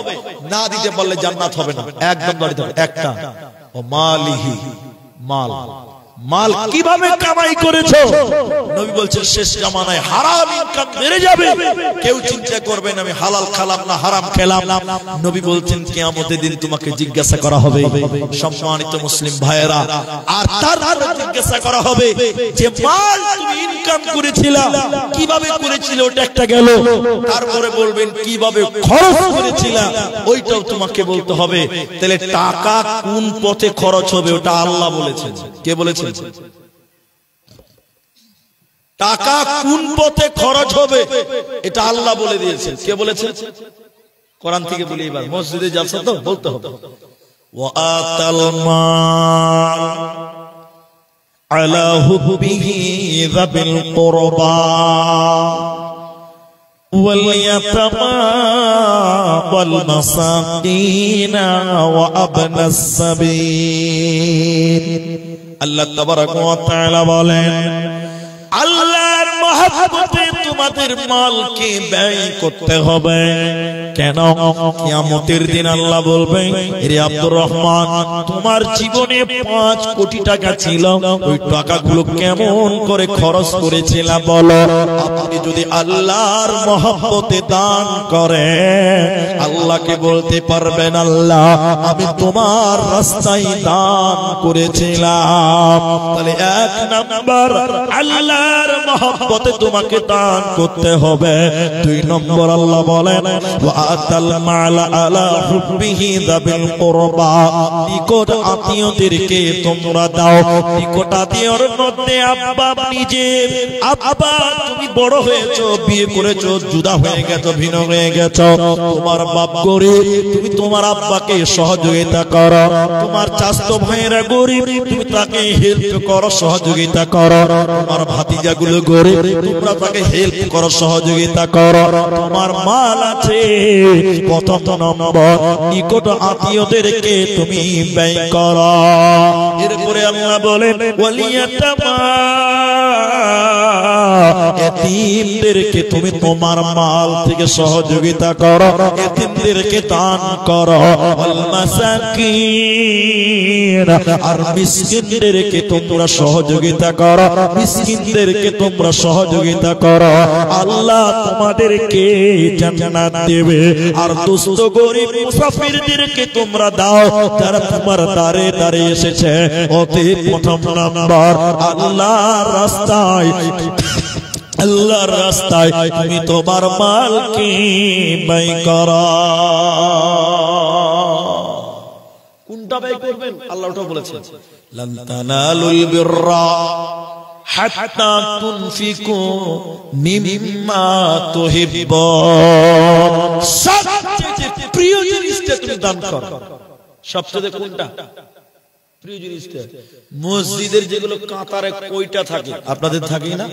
না দিতে পারলে জান্নাত হবে না। একদম দাঁড়িয়ে থাকবে। একটা, ও মালিহি, মাল, মাল কিভাবে কামাই করেছো? নবী বলছেন শেষ জামানায় হারাম ইনকাম বেড়ে যাবে, কেউ চিন্তা করবে না আমি হালাল খেলাম না হারাম খেলাম। নবী বলছেন কিয়ামতের দিন তোমাকে জিজ্ঞাসা করা হবে, সম্মানিত মুসলিম ভাইয়েরা, আর তারপরে জিজ্ঞাসা করা হবে যে মাল তুমি ইনকাম করেছিলা কিভাবে করেছিলে, ওটা একটা গেল। তারপরে বলবেন কিভাবে খরচ করেছিলা, ওইটাও তোমাকে বলতে হবে। তাহলে টাকা কোন পথে খরচ হবে ওটা আল্লাহ বলেছেন। কে বলেছেন? টাকা কোন পথে খরচ হবে এটা আল্লাহ বলে দিয়েছেন। কে বলেছেন? কোরআন থেকে বলি। এবার মসজিদে যাচ্ছেন তো বলতে হবে ওয়া আতাল মাল আলা হুবিহি যাবিল কুরবা ওয়াল ইয়াতামা ওয়াল মাসাকিন ওয়া আবনাস সাবিল। আল্লাহ তাবারাকা ওয়া তাআলা বলেন আল্লাহর মহব্বতে তোমাদের মালকে ব্যয় করতে হবে। কেন? কিয়ামতের দিন আল্লাহ বলবে রে আব্দুর রহমান, তোমার জীবনে 5 কোটি টাকা ছিল, ওই টাকাগুলো কেমন করে খরচ করেছিলা বলো। আপনি যদি আল্লাহর মহব্বতে দান করে আল্লাহকে বলতে পারবেন আল্লাহ আমি তোমার রাস্তায় দান করেছিলাম। তাহলে 1 নাম্বার আল্লাহর মহব্বতে তোমাকে দান করতে হবে। 2 নম্বর আল্লাহ বলেন ওয়া আতাল মাল আলা হুবিহি যাবিল কুরবা, নিকট আত্মীয়দেরকে তোমরা দাও। নিকট আত্মীয়র মধ্যে আব্বা, নিজের আব্বা, তুমি বড় হয়েছো, বিয়ে করেছো, জুদা হয়ে গেছো, ভিন্ন হয়ে গেছো, তোমার বাপ গরিব, তুমি তোমার আব্বাকে সহযোগিতা করো। তোমার চাচতো ভাইয়েরা গরিব, তুমি তাকে হেল্প করো, সহযোগিতা করো। তোমার ভাতিজাগুলো গরিব, তোমরা তাকে হেল্প করো, সহযোগিতা করো। তোমার মাল আছে, প্রথম নম্বর নিকট আত্মীয়দেরকে তুমি ব্যয় করো। এরপরে আল্লাহ বলেন ওয়াল ইয়াতামা, এতিমদেরকে তুমি তোমার মাল থেকে সহযোগিতা করো, এতিমদেরকে দান করো। ওয়াল মাসাকিন, আর মিসকিনদেরকে তোমরা সহযোগিতা করো, মিসকিনদেরকে তোমরা সহযোগিতা করো। আল্লাহ তোমাদেরকে জান্নাত দেবে। আর দুস্থ গরিব মুসাফিরদেরকে তোমরা দাও যারা তোমার দ্বারে দ্বারে এসেছে। অতি প্রথম নাম্বার আল্লাহর রাস্তায়, আল্লাহর রাস্তায় তুমি তোমার মালকে ব্যয় করো। কোনটা ব্যয় করবেন আল্লাহ ওটা বলেছেন লান তানালুল বিররা হাত্তা তুনফিকু মিম্মা তুহিব্বুন, সবচেয়ে প্রিয় জিনিসটা তুমি দান করো। সবচেয়ে কোনটা প্রিয় জিনিসটা? মসজিদের যেগুলো কাতারে কয়টা থাকে, আপনাদের থাকে না?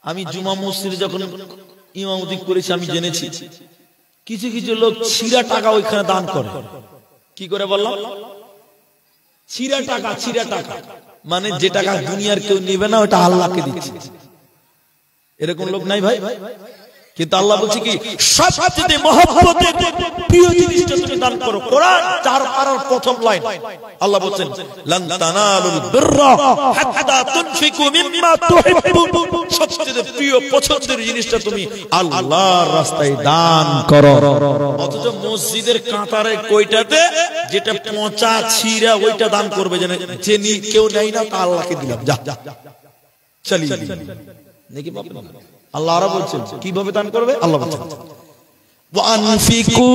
আমি জুমা মসজিদে যখন ইমামতি করেছি আমি জেনেছি, কিছু কিছু লোক ছিঁড়া টাকা ওইখানে দান করে। কি করে বললাম? ছিঁড়া টাকা, ছিঁড়া টাকা মানে যে টাকা দুনিয়ার কেউ নেবে না ওটা আল্লাহকে দিচ্ছে। এরকম লোক নাই ভাই? কিন্তু আল্লাহ বলছে কি সবচেয়ে মহব্বতের প্রিয় জিনিসটা তুমি দান করো। কোরআন 4 পারার প্রথম লাইন আল্লাহ বলেন লান তানালুল বিররা হাত্তা তুনফিকু মিম্মা তুহিব্বুন। সবচেয়ে প্রিয় পছন্দের জিনিসটা তুমি আল্লাহর রাস্তায় দান করো। অথচ মসজিদের কাঁটারে কয়টাতে যেটা পচা ছিঁড়া ওইটা দান করবে, যে কেউ নেই না তা আল্লাহকে দিলাম, যা চলিয়ে নাকি বাবা। আল্লাহ আরো বলছেন কিভাবে দান করবে। আল্লাহ বলছেন ওয়ানফিকু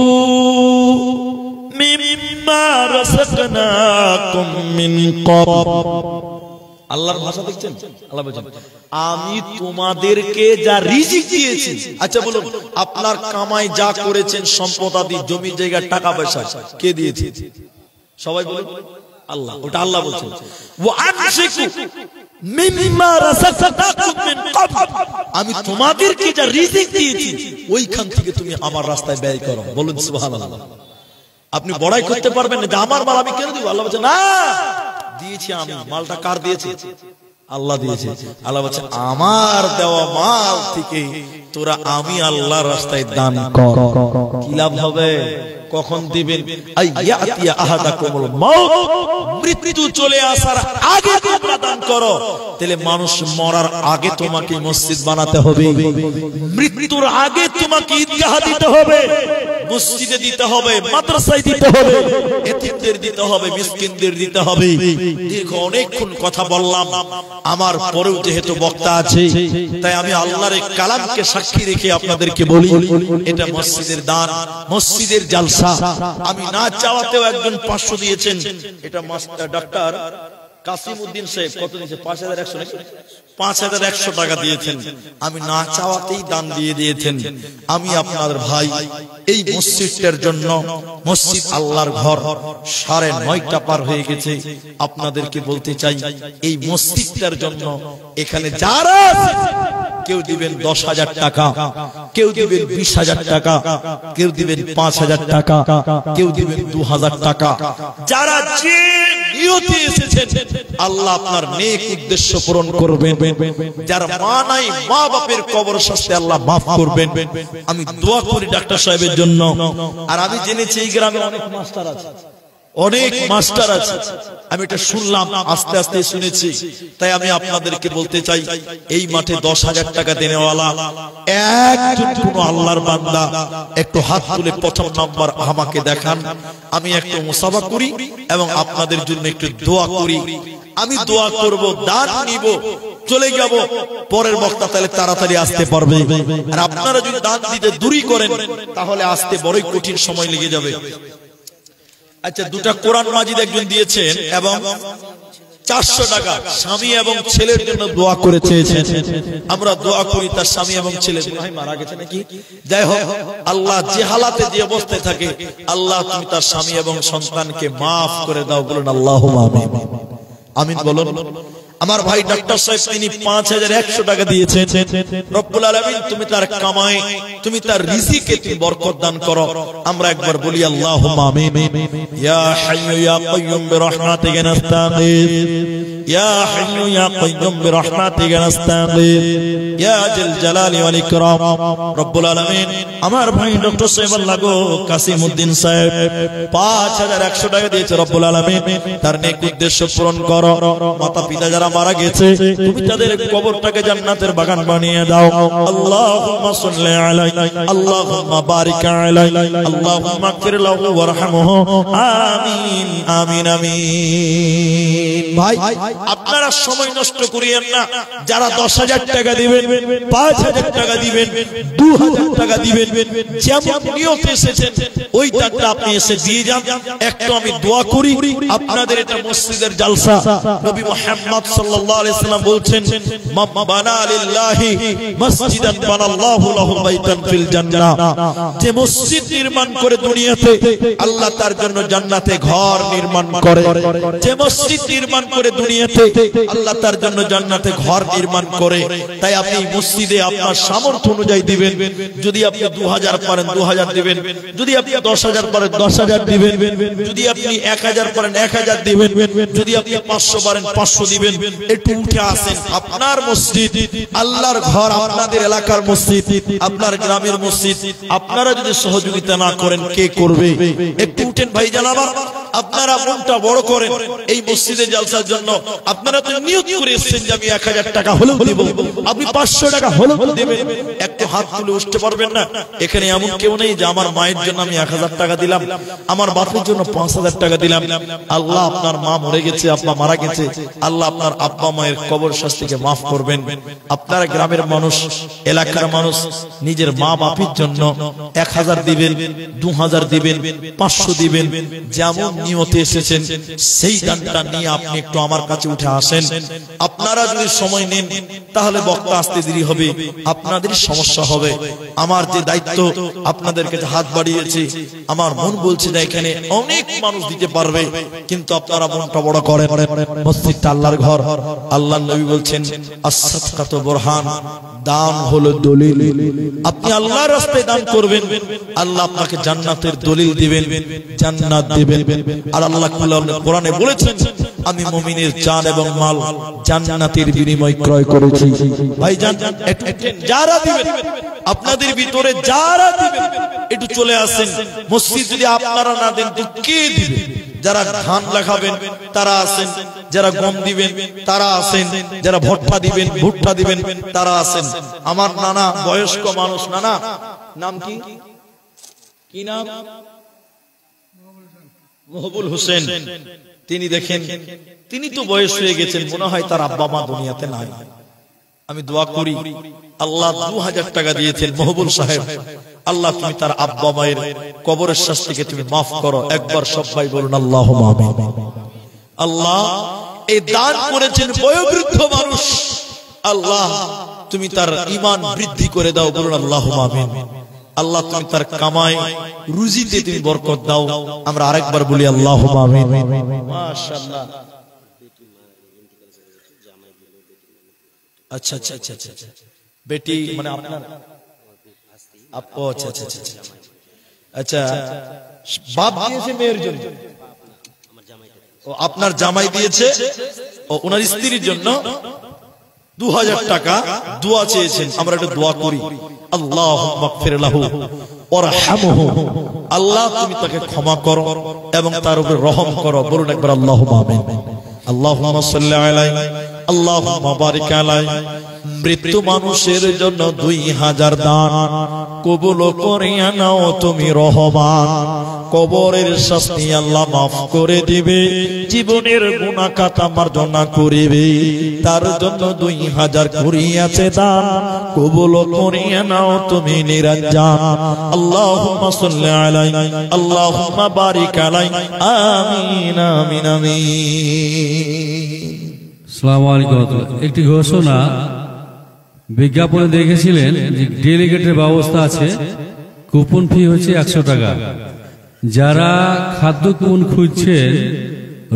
মিম্মা রাযাকনাকুম মিন ক্বাব। আল্লাহর ভাষা দেখছেন? আল্লাহ বলছেন আমি তোমাদেরকে যা রিজিক দিয়েছি। আচ্ছা বলুন, আপনার কামাই যা করেছেন সম্পদ আদি জমি জায়গা টাকা পয়সা কে দিয়েছে? সবাই বলুন আল্লাহ। ওটা আল্লাহ বলছেন ওয়ানফিকু মিম্মা রাযাকনাকুম মিন ক্বাব। আমি তোমাদেরকে যা রিজিক দিয়েছি ওইখান থেকে তুমি আমার রাস্তায় ব্যয় করো। বলুন সুবহানাল্লাহ। আপনি বড়াই করতে পারবেন না যে আমার মাল আমি কেন দিব। আল্লাহ বলছে না, দিয়েছি আমি। মালটা কার দিয়েছে? আল্লাহ দিয়েছে। আল্লাহ বলছে আমার দেওয়া মাল থেকে তোরা আমি আল্লাহর রাস্তায় দান কর। কি লাভ হবে? কখন দিবেন? আইয়াতিয়া আহাদাকুমুল মাউত, মৃত্যু চলে আসার আগে তোমরা দান করো। তাহলে মানুষ মরার আগে তোমাকে মসজিদ বানাতে হবে, মৃত্যুর আগে তোমাকে ঈদগাহ দিতে হবে, মসজিদে দিতে হবে, মাদ্রাসায় দিতে হবে, এতিমদের দিতে হবে, মিসকিনদের দিতে হবে। দীর্ঘ অনেকক্ষণ কথা বললাম, আমার পরেও যেহেতু বক্তা আছে তাই আমি আল্লাহর কালামকে সাক্ষী রেখে আপনাদেরকে বলি, এটা মসজিদের দান, মসজিদের জালসা। আমি না চাওয়াতেও একজন 500 দিয়েছেন। এটা মাস্টার ডাক্তার কাসিমউদ্দিন সাহেব কত দিয়েছে? 5100 নাকি 5100 টাকা দিয়েছেন। আমি না চাওয়াতেই দান দিয়ে দিয়েছেন। আমি আপনাদের ভাই, এই মসজিদটার জন্য, মসজিদ আল্লাহর ঘর, 9:30 পার হয়ে গেছে। আপনাদেরকে বলতে চাই এই মসজিদটার জন্য এখানে যারা কেউ দিবেন 10,000 টাকা, কেউ দিবেন 20,000 টাকা, কেউ দিবেন 5,000 টাকা, কেউ দিবেন 2,000 টাকা। যারা যে নিয়তে এসেছেন আল্লাহ আপনার নেক উদ্দেশ্য পূরণ করবেন। যার মা নাই, মা বাপের কবর শাস্তি আল্লাহ মাফ করবেন। আমি দোয়া করি ডাক্তার সাহেবের জন্য। আর আমি জেনেছি এই গ্রামে অনেক মাস্টার আছে, অনেক মাস্টার আছে। আমি এটা শুনলাম, আস্তে আস্তে শুনেছি। তাই আমি আপনাদেরকে বলতে চাই এই মাঠে 10,000 টাকা দেনেওয়ালা একজন কোন আল্লাহর বান্দা একটু হাত তুলে প্রথম নাম্বার আমাকে দেখান। আমি একটু মুসাফা করি এবং আপনাদের জন্য একটু দোয়া করি। আমি দোয়া করব, দান নিব, চলে যাব। পরের বক্তা তাহলে তাড়াতাড়ি আসতে পারবে। আর আপনারা যদি দান দিতে দেরি করেন তাহলে আসতে বড়ই কঠিন সময় লেগে যাবে। আচ্ছা, 2টা কোরআন মাজিদ একজন দিয়েছেন এবং 400 টাকা স্বামী এবং ছেলের জন্য দোয়া করে চেয়েছেন। আমরা দোয়া করি তার স্বামী এবং ছেলে মারা গেছে নাকি, যাই হোক, আল্লাহ যে হালাতে যে অবস্থায় থাকে আল্লাহ তুমি তার স্বামী এবং সন্তানকে মাফ করে দাও। বলুন আল্লাহুম্মা আমিন। আমিন বলুন। আমার ভাই ডাক্তার সাহেব তিনি 5100 টাকা দিয়েছেন। রব্বুল আলামিন তুমি তার কামাই, তুমি তার রিজিকে তুমি বরকত দান করো। আমরা একবার বলি আল্লাহুম্মা আমিন। ইয়া হাইয়্যু ইয়া কাইয়্যুম বিরহমাতিকা নাস্তাগীথ, ইয়া হাইয়্যু ইয়া কাইয়্যুম বিরহমাতিকা নাস্তাগীথ, ইয়া জিল জালালি ওয়াল ইকরাম। রব্বুল আলামিন আমার ভাই ডক্টর সাহেব আল্লাহ গো কাসিমউদ্দিন সাহেব 5100 টাকা দিয়েছে। রব্বুল আলামিন তার নেক উদ্দেশ্য পূরণ করো। মাতা পিতা যারা মারা গেছে তুমি তাদের কবরটাকে জান্নাতের বাগান বানিয়ে দাও। আল্লাহুম্মা সাল্লি আলাইহি, আল্লাহুম্মা বারিক আলাইহি, আল্লাহুম্মা গফির লাহু ওয়ারহামহু। আমিন আমিন আমিন। ভাই আপনারা সময় নষ্ট করিয়েন না। যারা 10,000 টাকা দিবেন, 5,000 টাকা দিবেন, 2,000 টাকা দিবেন, যেমন নিয়তে এসেছেন ওই টাকা আপনি এসে দিয়ে যান। একটু আমি দোয়া করি আপনাদের, এটা মসজিদের জালসা, নবী মুহাম্মদ সাল্লাল্লাহু আলাইহি সাল্লাম বলছেন মান বানা লিল্লাহি মসজিদান বানাল্লাহু লাহু বাইতান ফিল জান্নাহ, যে মসজিদ নির্মাণ করে দুনিয়াতে আল্লাহ তার জন্য জান্নাতে ঘর নির্মাণ করে। যে মসজিদ নির্মাণ করে দুনিয়াতে আল্লাহ তার জন্য জান্নাতে ঘর নির্মাণ করে। তাই আপনি মসজিদে আপনার সামর্থ্য অনুযায়ী দিবেন। যদি আপনি 2000 পারেন 2000 দিবেন, যদি আপনি 10000 পারেন 10000 দিবেন, যদি আপনি 1000 পারেন 1000 দিবেন, যদি আপনি 500 পারেন 500 দিবেন। একটু উঠে আসেন, আপনার মসজিদ, আল্লাহর ঘর, আপনাদের এলাকার মসজিদ, আপনার গ্রামের মসজিদ, আপনারা যদি সহযোগিতা না করেন কে করবে? একটু উঠেন ভাই জানাবা, আপনারা মনটা বড় করেন এই মসজিদে জালসার জন্য। আপনারা তো নিয়ত করে এসেছেন যে আমি 1000 টাকা হলেও দেব, আপনি 500 টাকা হলেও দেবেন। একটু হাত তুলে উঠতে পারবেন না? এখানে এমন কেউ নেই যে আমার মায়ের জন্য আমি 1000 টাকা দিলাম, আমার বাপের জন্য 5000 টাকা দিলাম। আল্লাহ আপনার মা মরে গেছে, আব্বা মারা গেছে, আল্লাহ আপনার আব্বা মায়ের কবর শাস্তিকে মাফ করবেন। আপনারা গ্রামের মানুষ, এলাকার মানুষ নিজের মা বাপের জন্য 1000 দিবেন, 2000 দিবেন, 500 দিবেন। যেমন নিয়তে এসেছেন সেই দানটা নিয়ে আপনি একটু আমার কাছে উঠে আসেন। আপনারা যদি সময় নেন তাহলে বক্তা আসতে দেরি হবে, আপনাদের সমস্যা হবে। আমার যে দায়িত্ব আপনাদের কাছে হাত বাড়িয়েছি, আমার মন বলছে না এখানে অনেক মানুষ দিতে পারবে, কিন্তু আপনারা মনটা বড় করেন। মসজিদটা আল্লাহর ঘর। আল্লাহর নবী বলছেন আস-সাদকাতু বুরহান, দান হলো দলিল। আপনি আল্লাহর রাস্তায় দান করবেন, আল্লাহ আপনাকে জান্নাতের দলিল দিবেন, জান্নাত দিবেন। আর আল্লাহ কোরআনে বলেছেন আমি মুমিনের জান এবং মাল জান্নাতের বিনিময়ে ক্রয় করেছি। ভাইজান যারা দিবেন, আপনাদের ভিতরে যারা দিবেন একটু চলে আসেন। মসজিদ যদি আপনারা না দেন তো কে দিবে? যারা ধান লাগাবেন তারা আসেন, যারা গম দিবেন তারা আসেন, যারা ভুট্টা দিবেন ভুট্টা দিবেন তারা আসেন। আমার নানা বয়স্ক মানুষ, নানা নাম কি? কি নাম? মহবুল হোসেন। তিনি দেখেন, তিনি তো বয়স হয়ে গেছেন, মনে হয় তার আব্বা মা দুনিয়াতে নাই। আমি দোয়া করি আল্লাহ 2000 টাকা দিয়েছেন মহবুল সাহেব, আল্লাহ তুমি তার আব্বা মায়ের কবরের শাস্তিকে তুমি মাফ করো। একবার সবাই বলুন আল্লাহুম্মা আমিন। আল্লাহ এই দান করেছেন বয়োবৃদ্ধ মানুষ, আল্লাহ তুমি তার ঈমান বৃদ্ধি করে দাও, বলুন আল্লাহুম্মা আমিন। আল্লাহ তুমি তার কামাই রুজিতে তুমি বরকত দাও। আমরা আরেকবার বলি আল্লাহুম্মা আমিন। মাশাআল্লাহ। আচ্ছা আচ্ছা আচ্ছা আচ্ছা, বেটি মানে আপনার? ও আচ্ছা আচ্ছা আচ্ছা আচ্ছা, বাপ দিয়েছে মেয়ের জন্য, ও আপনার জামাই দিয়েছে, ও ওনার স্ত্রীর জন্য 2000 টাকা দোয়া চেয়েছেন। আমরা একটু দোয়া করি, আল্লাহুম্মা মাগফির লাহু ওয়ারহামহু, আল্লাহ তুমি তাকে ক্ষমা করো এবং তার উপরে রহম করো। বলুন একবার আল্লাহুম্মা আমিন। আল্লাহুম্মা সাল্লি আলাইহি আল্লাহুম্মা বারিক আলাইহি। মৃত্যু মানুষের জন্য 2000 দান কবুল করিয়া নাও তুমি রহমান। কবরের শাস্তি আল্লাহ মাফ করে দিবে, জীবনের গুনাহ খাতা মার্জনা করিবে। তার জন্য 2000 করিয়াছে দান কবুল করিয়া নাও তুমি নিরঞ্জন। আল্লাহুম্মা সাল্লি আলাইহি আল্লাহুম্মা বারিক আলাইহি। আমিন আমিন আমিন। আসসালামু আলাইকুম। একটি ঘোষণা বিজ্ঞাপনে দেখেছিলেন যে ডেলিগেটের ব্যবস্থা আছে, কুপন ফি হচ্ছে 100 টাকা। যারা খাদ্য কুপন খুঁজছেন,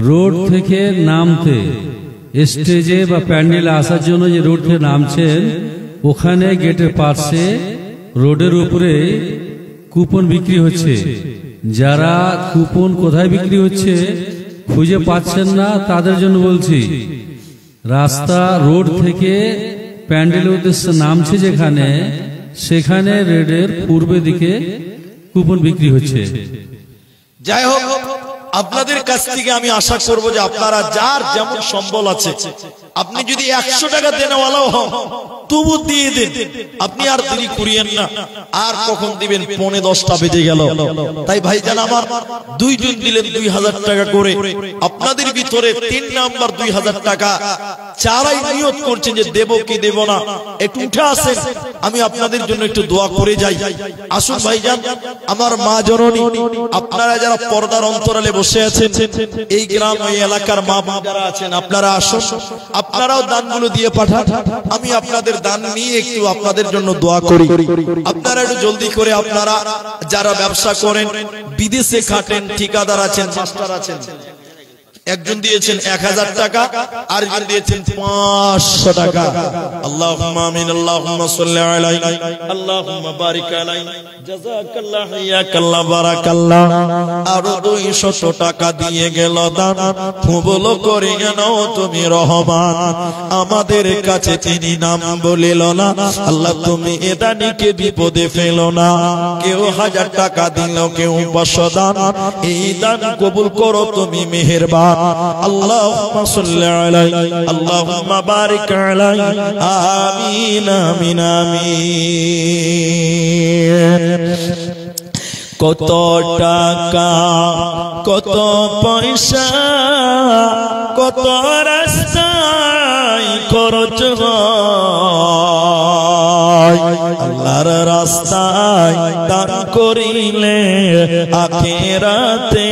রোড থেকে নামতে স্টেজে বা প্যান্ডেলে আসার জন্য যে রোড থেকে নামছেন, ওখানে গেটের পাশে রোডের উপরে কুপন বিক্রি হচ্ছে। যারা কুপন কোথায় বিক্রি হচ্ছে খুঁজে পাচ্ছেন না, তাদের জন্য বলছি, রাস্তা রোড থেকে প্যান্ডেলের উদ্দেশ্যে নামছে যেখানে, সেখানে রেডের পূর্বে দিকে কুপন বিক্রি হচ্ছে। যাই হোক, আপনাদের কাছ থেকে আমি আশা করব যে আপনারা যার যেমন সম্বল আছে, আপনি যদি 100 টাকা দেনেওয়ালাও হন তবু দিয়ে দেন, আপনি আর দেরি করিয়েন না। আর কখন দিবেন? 9:10 বেজে গেল। তাই ভাইজান আমার, দুইজন দিলেন 2000 টাকা করে, আপনাদের ভিতরে 3 নাম্বার 2000 টাকা যারাই নিয়ত করছেন যে দেব কি দেব না, একটু উঠে আসেন, আমি আপনাদের জন্য একটু দোয়া করে যাই। আসুন ভাইজান, আমার মা জননী, আপনারা যারা পর্দার অন্তরালে বসে আছেন, এই গ্রাম এই এলাকার মা যারা আছেন, আপনারা আসুন, আপনারাও দানগুলো দিয়ে পাঠান, আমি আপনাদের দান নিয়ে একটু আপনাদের জন্য দোয়া করি। আপনারা একটু জলদি করে, আপনারা যারা ব্যবসা করেন, বিদেশে খাটেন, ঠিকাদার আছেন, মাস্টার আছেন, একজন দিয়েছেন 1000 টাকা, আরেকজন দিয়েছেন 500 টাকা। আল্লাহুম্মা আমিন, আল্লাহুম্মা সাল্লি আলাইহি, আল্লাহুম্মা বারিক আলাইহি, জাযাকাল্লাহ, হাইয়াকাল্লাহ, বারাকাল্লাহ। আর 200 টাকা দিয়ে গেল দান। কবুল করে নাও তুমি রহমান, আমাদের কাছে তিনি নাম বলিল না। আল্লাহ তুমি এ দানিকে বিপদে ফেলো না। কেউ 1000 টাকা দিল, কেউ 500 দান, এই দান কবুল করো তুমি মেহেরবান। আল্লাহুম্মা সাল্লি আলাইহি, আল্লাহুম্মা বারিক আলাইহি, আমিন আমিন আমিন। কত টাকা, কত পয়সা, কত রাস্তায় খরচ হয়, আল্লাহর রাস্তায় দান করিলে আখিরাতে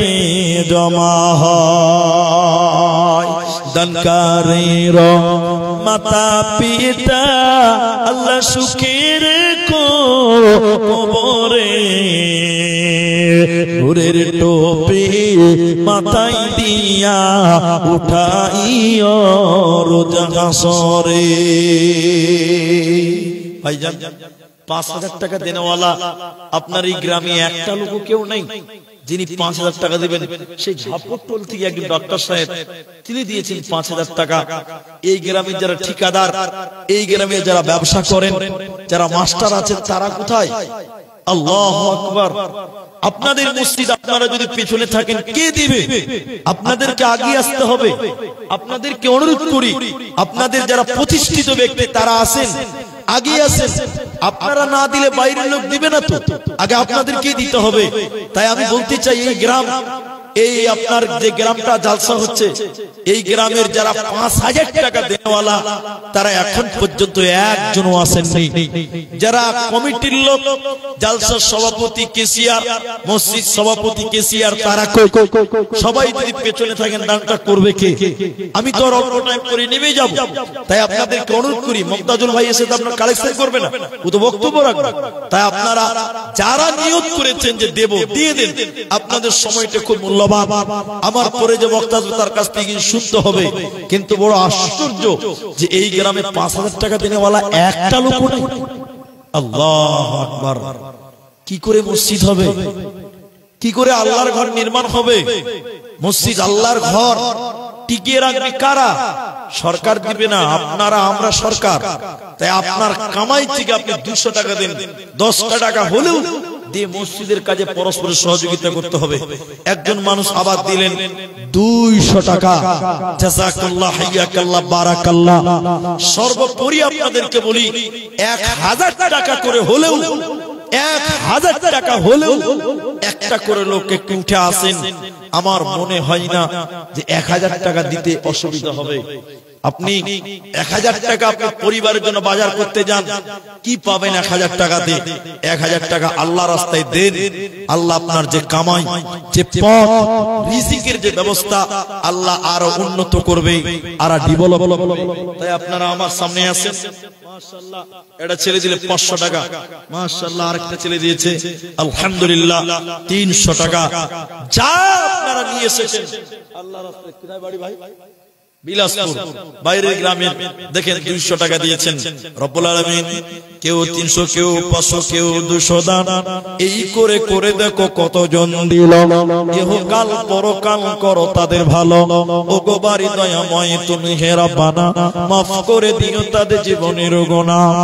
জমা হয়। দানকারীর মাতা পিতা আল্লাহ সুখের কবরে নূরের টোপি মাথায় দিয়া উঠাইও রোজ হাসরে। ভাইজান, 5000 টাকা দেনেওয়ালা আপনার এই গ্রামে একটা লোক কেউ নেই যিনি 5000 টাকা দিবেন। সেই ঝাপট্টল থেকে একজন ডক্টর সাহেব, তিনি দিয়েছেন 5000 টাকা। এই গ্রামে যারা ঠিকাদার, এই গ্রামে যারা ব্যবসা করেন, যারা মাস্টার আছেন, তারা কোথায়? আল্লাহু আকবার। আপনাদের মসজিদ, আপনারা যদি পেছনে থাকেন, কে দিবে? আপনাদেরকে আগে আসতে হবে। আপনাদেরকে অনুরোধ করি, আপনাদের যারা প্রতিষ্ঠিত ব্যক্তি তারা আছেন, আগে আসেন। আপনারা না দিলে বাইরের লোক দিবে না, তো আগে আপনাদেরকেই দিতে হবে। তাই আমি বলতে চাই, এই গ্রাম, এই আপনার যে গ্রামটা জালসা হচ্ছে, এই গ্রামের যারা 5000 টাকা দেওয়ালা, তারা এখন পর্যন্ত একজনও আসেননি। যারা কমিটির লোক, জালসার সভাপতি, কেসিয়ার, মসজিদ সভাপতি, কেসিয়ার, তারা সবাই যদি পেছনে থাকেন, দানটা করবে কে? আমি তো অল্প টাইম করে নেমে যাব। তাই আপনাদেরকে অনুরোধ করি, মমতাজুল ভাই এসে তো আপনার কালেকশন করবে না, ও তো বক্তব্য রাখবে। তাই আপনারা যারা নিয়ত করেছেন যে দেব, দিয়ে দেন। আপনাদের সময়টা খুব মূল্যবান। আমার পরে যে বক্তা তার কাছ থেকে শুনতে হবে। কিন্তু বড় আশ্চর্য যে এই গ্রামে 5000 টাকা দেনেওয়ালা একটা লোক নেই। আল্লাহু আকবার। কি করে মসজিদ হবে? কি করে আল্লাহর ঘর নির্মাণ হবে? মসজিদ আল্লাহর ঘর টিকিয়ে রাখবে কারা? সরকার দিবে না, আপনারা, আমরা সরকার। তাই আপনার কামাই থেকে আপনি 200 টাকা দেন, 10 টাকা হলেও দিয়ে মসজিদের কাজে পরস্পরের সহযোগিতা করতে হবে। একজন মানুষ আবার দিলেন 200 টাকা, জাযাকাল্লাহ, হাইয়াকাল্লাহ, বারাকাল্লাহ। সর্বোপরি আপনাদেরকে বলি, 1000 টাকা করে হলেও, 1000 টাকা হলেও একটা করে লোক একটু উঠে আসেন। আমার মনে হয় না যে 1000 টাকা দিতে অসুবিধা হবে। আপনি 1000 টাকা আপনি পরিবারের জন্য বাজার করতে যান, কি পাবেন 1000 টাকাতে? 1000 টাকা আল্লাহ রাস্তায় দেন। আল্লাহ আপনার যে কামাই, যে পথ, রিজিকের যে ব্যবস্থা, আল্লাহ আরো উন্নত করবে, আর ডেভেলপ করবে। তাই আপনারা আমার সামনে আসেন। মাশাআল্লাহ, এটা ছেলে দিলে 500 টাকা, মাশাআল্লাহ, আরেকটা ছেলে দিয়েছে আলহামদুলিল্লাহ 300 টাকা। যা আপনারা নিয়ে এসেছেন আল্লাহ রাস্তায়। কোথায় বাড়ি ভাই? বিলাসপুর, বাইরের গ্রামে দেখেন 200 টাকা দিয়েছেন। রব্বুল আলামিন কেউ 300, কেউ 500, কেউ 200 দান, এই করে করে দেখো কতজন দিল। ইহকাল পরকাল করো তাদের ভালো। ওগো বাড়ি দয়াময় তুমি হে রাব্বানা, মাফ করে দিও তাদের জীবনের গুনাহ।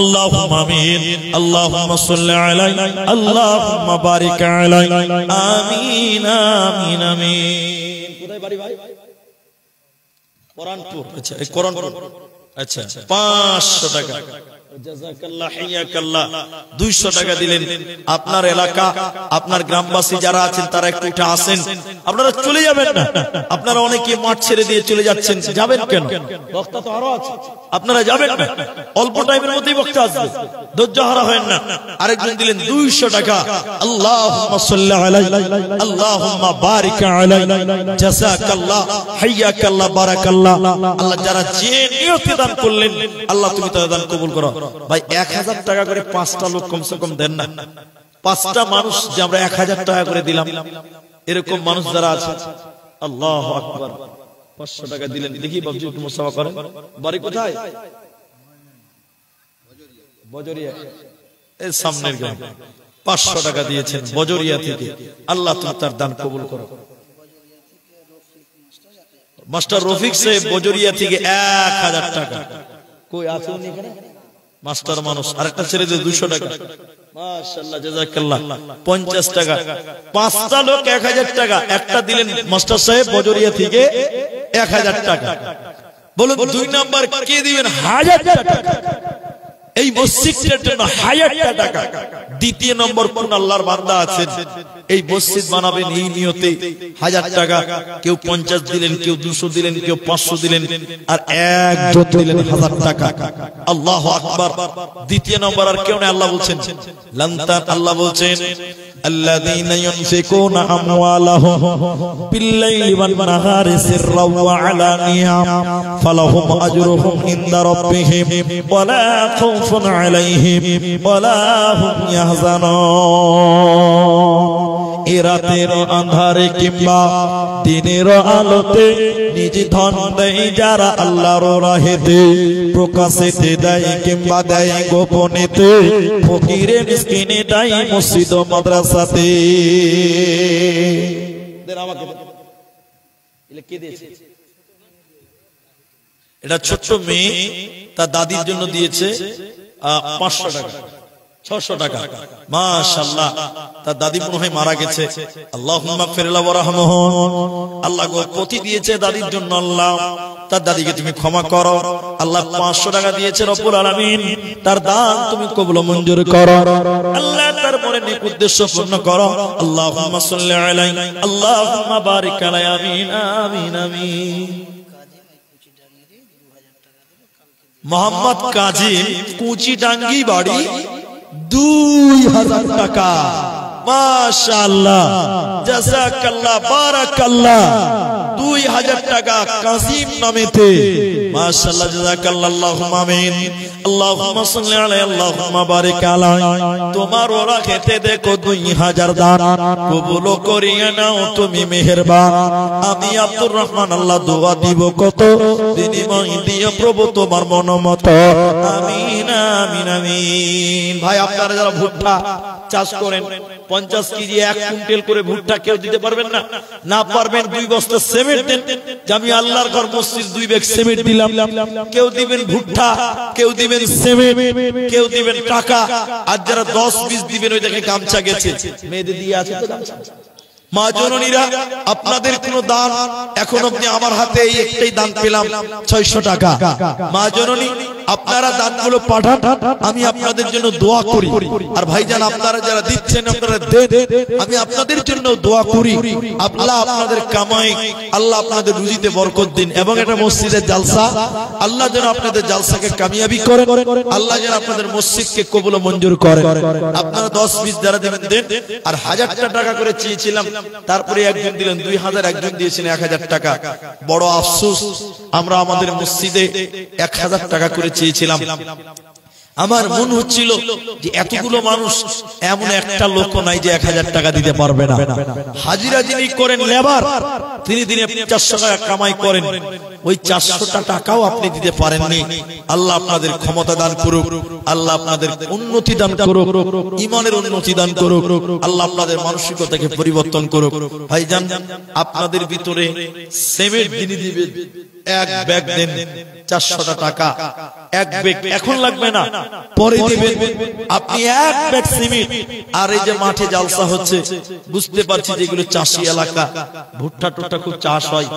আল্লাহুম্মা আমিন, আল্লাহুম্মা সাল্লি আলাইহি, আল্লাহুম্মা বারিক আলাইহি, আমিন আমিন আমিন। কোথায় বাড়ি ভাই? কোরআনপুর। আচ্ছা, এই কোরআনপুর। আচ্ছা, 500 টাকা জাযাকাল্লাহ হাইয়াকাল্লাহ 200 টাকা দিলেন। আপনার এলাকা, আপনার গ্রামবাসী যারা আছেন তারা একটু উঠে আসেন। আপনারা চলে যাবেন না, আপনারা অনেকে মাঠ ছেড়ে দিয়ে চলে যাচ্ছেন, যাবেন কেন? বক্তা তো আরো আছে, আপনারা যাবেন না, অল্প টাইমের মধ্যেই বক্তা আসবে, ধৈর্য হারা হয় না। আরেকজন দিলেন 200 টাকা। আল্লাহুম্মা সাল্লি আলাইহি আল্লাহুম্মা বারিক আলাইহি জাযাকাল্লাহ হাইয়াকাল্লাহ বারাকাল্লাহ। আল্লাহ যারা যে নিয়তে দান করলেন আল্লাহ তুমি তাদের দান কবুল করো। ভাই 1000 টাকা করে 5টা লোক কমসে কম দেন না? 5টা মানুষ যে আমরা 1000 টাকা করে দিলাম, এরকম মানুষ যারা আছে, আল্লাহু আকবার। 500 টাকা দিলেন। দেখি বাবজি একটু মুসাফা করেন। বাড়ি কোথায়? বজরিয়া, এই সামনের গ্রাম। 500 টাকা দিয়েছেন বজরিয়া থেকে। আল্লাহ তুমি তার দান কবুল করো। মাস্টার রফিক সাহেব বজরিয়া থেকে 1000 টাকা। কই আছে উনি এখানে? মাস্টার মানুষ। আরেকটা ছেড়ে দিয়ে 200 টাকা। মাশাআল্লাহ জাযাকাল্লাহ 50 টাকা। 5টা লোক 1000 টাকা। একটা দিলেন মাস্টার সাহেব বজরিয়া থেকে 1000 টাকা। বলুন 2 নাম্বার কে দিবেন? 1000 টাকা। এই মসজিদের জন্য 1000 টাকা। দ্বিতীয় নম্বর কোন আল্লাহর বান্দা আছেন এই মসজিদ বানাবেন এই নিয়তে 1000 টাকা। কেউ 50 দিলেন, কেউ 200 দিলেন, কেউ 500 দিলেন, আর একজন দিলেন 1000 টাকা। আল্লাহু আকবার। দ্বিতীয় নম্বর আর কেউ না, আল্লাহ বলছেন লান্তান, আল্লাহ বলছেন الذين ينفقون أموالهم بالليل والنهار سرا وعلانية فلهم أجرهم عند ربهم ولا خوف عليهم ولا هم يحزنون। রাতের আঁধারে কিংবা দিনের আলোতে নিজ ধন দেয় যারা আল্লাহর রাহেতে, প্রকাশেতে দেয় কিংবা দেয় গোপনেতে, ফকিরে মিসকিনে দেয় মসজিদ ও মাদ্রাসাতে। এটা ছোট্ট মেয়ে তার দাদির জন্য দিয়েছে 500 টাকা, 600 টাকা। মাশাআল্লাহ, তার দাদি মনে হয় মারা গেছে। আল্লাহুম্মা মাগফির লাহু ওয়া রাহমহু। আল্লাহ গো পতি দিয়েছে দাদির জন্য, আল্লাহ তার দাদিকে তুমি ক্ষমা করো। আল্লাহ 500 টাকা দিয়েছে রব্বুল আলামিন, তার দান তুমি কবুল মঞ্জুর করো। আল্লাহ তার মনে নেক উদ্দেশ্য পূর্ণ করো। আল্লাহুম্মা সাল্লি আলাইহি আল্লাহুম্মা বারিক আলাইহি। আমিন আমিন আমিন। মোহাম্মদ কাজী কুচিডাঙ্গি বাড়ি 2000 টাকা। মাশাআল্লাহ জাযাকাল্লাহ বারাকাল্লাহ। 2000 টাকা কাসিম নামেতে। মাশাআল্লাহ জাযাকাল্লাহ। আল্লাহুম্মা আমিন। আল্লাহুম্মা সাল্লি আলাইহি আল্লাহুম্মা বারিক আলাইহি। তোমার ওরা খেতে দেখো 2000 দান কবুল করিয়ে নাও তুমি মেহেরবান। আমি আব্দুর রহমান আল্লাহ দোয়া দিব কত, বিনিময় দিও প্রভু তোমার মনোমত। আমিন আমিন আমিন। ভাই আপনারা যারা ভুট্টা চাষ করেন 50 কেজি 1 কুইন্টাল করে ভুট্টা কেউ দিতে পারবেন না? না পারবেন 2 বস্তা সিমেন্ট দেন। আমি আল্লাহর ঘর মসজিদ 2 ব্যাগ সিমেন্ট দিলাম। কেউ দিবেন ভুট্টা, কেউ দিবেন সিমেন্ট, কেউ দিবেন টাকা। আর যারা 10-20 দিবেন ওই দেখে গামছা গেছে, মেয়েদের দিয়ে আছে তো গামছা। মা জননীরা আপনাদের কোন দান এখন অবধি আমার হাতে এই একটাই দান পেলাম 600 টাকা। মা জননী আপনারা দানগুলো পাঠান, আমি আপনাদের জন্য দোয়া করি। আর ভাইজান আপনারা যারা দিচ্ছেন আপনারা দেন, আমি আপনাদের জন্য দোয়া করি। আল্লাহ আপনাদের কামাই, আল্লাহ আপনাদের রুজিতে বরকত দিন। এবং এটা মসজিদের জালসা, আল্লাহ যেন আপনাদের জালসাকে কামিয়াবি করেন, আল্লাহ যেন আপনাদের মসজিদকে কবুল মঞ্জুর করেন। আপনারা 10-20 যারা দেবেন দেন। আর 1000 টাকা করে চেয়েছিলাম, তারপরে একজন দিলেন 2000, একজন দিয়েছেন 1000 টাকা। বড় আফসোস, আমরা আমাদের মসজিদে 1000 টাকা করে চেয়েছিলাম। আমার মনে হচ্ছিল যে এতগুলো মানুষ, এমন একটা লোক নাই যে 1000 টাকা দিতে পারবে না। হাজিরা যিনি করেন লেবার, তিনি দিনে 400 টাকা কামাই করেন, ওই 400 টাকাও আপনি দিতে পারেননি। আল্লাহ আপনাদের ক্ষমতা দান করুক, আল্লাহ আপনাদের উন্নতি দান করুক, ঈমানের উন্নতি দান করুক, আল্লাহ আপনাদের মানসিকতাকে পরিবর্তন করুক। ভাইজান আপনাদের ভিতরে সিমেন্ট যিনি দিবেন এক ব্যাগ দেন 400 টাকা, এক ব্যাগ এখন লাগবে না, পরে দিবেন। আপনি এক ব্যাগ সিমেন্ট, আর এই যে মাঠে জালসা হচ্ছে, বুঝতে পারছি যেগুলো চাষি এলাকা, ভুট্টা টুট্টা খুব চাষ হয়,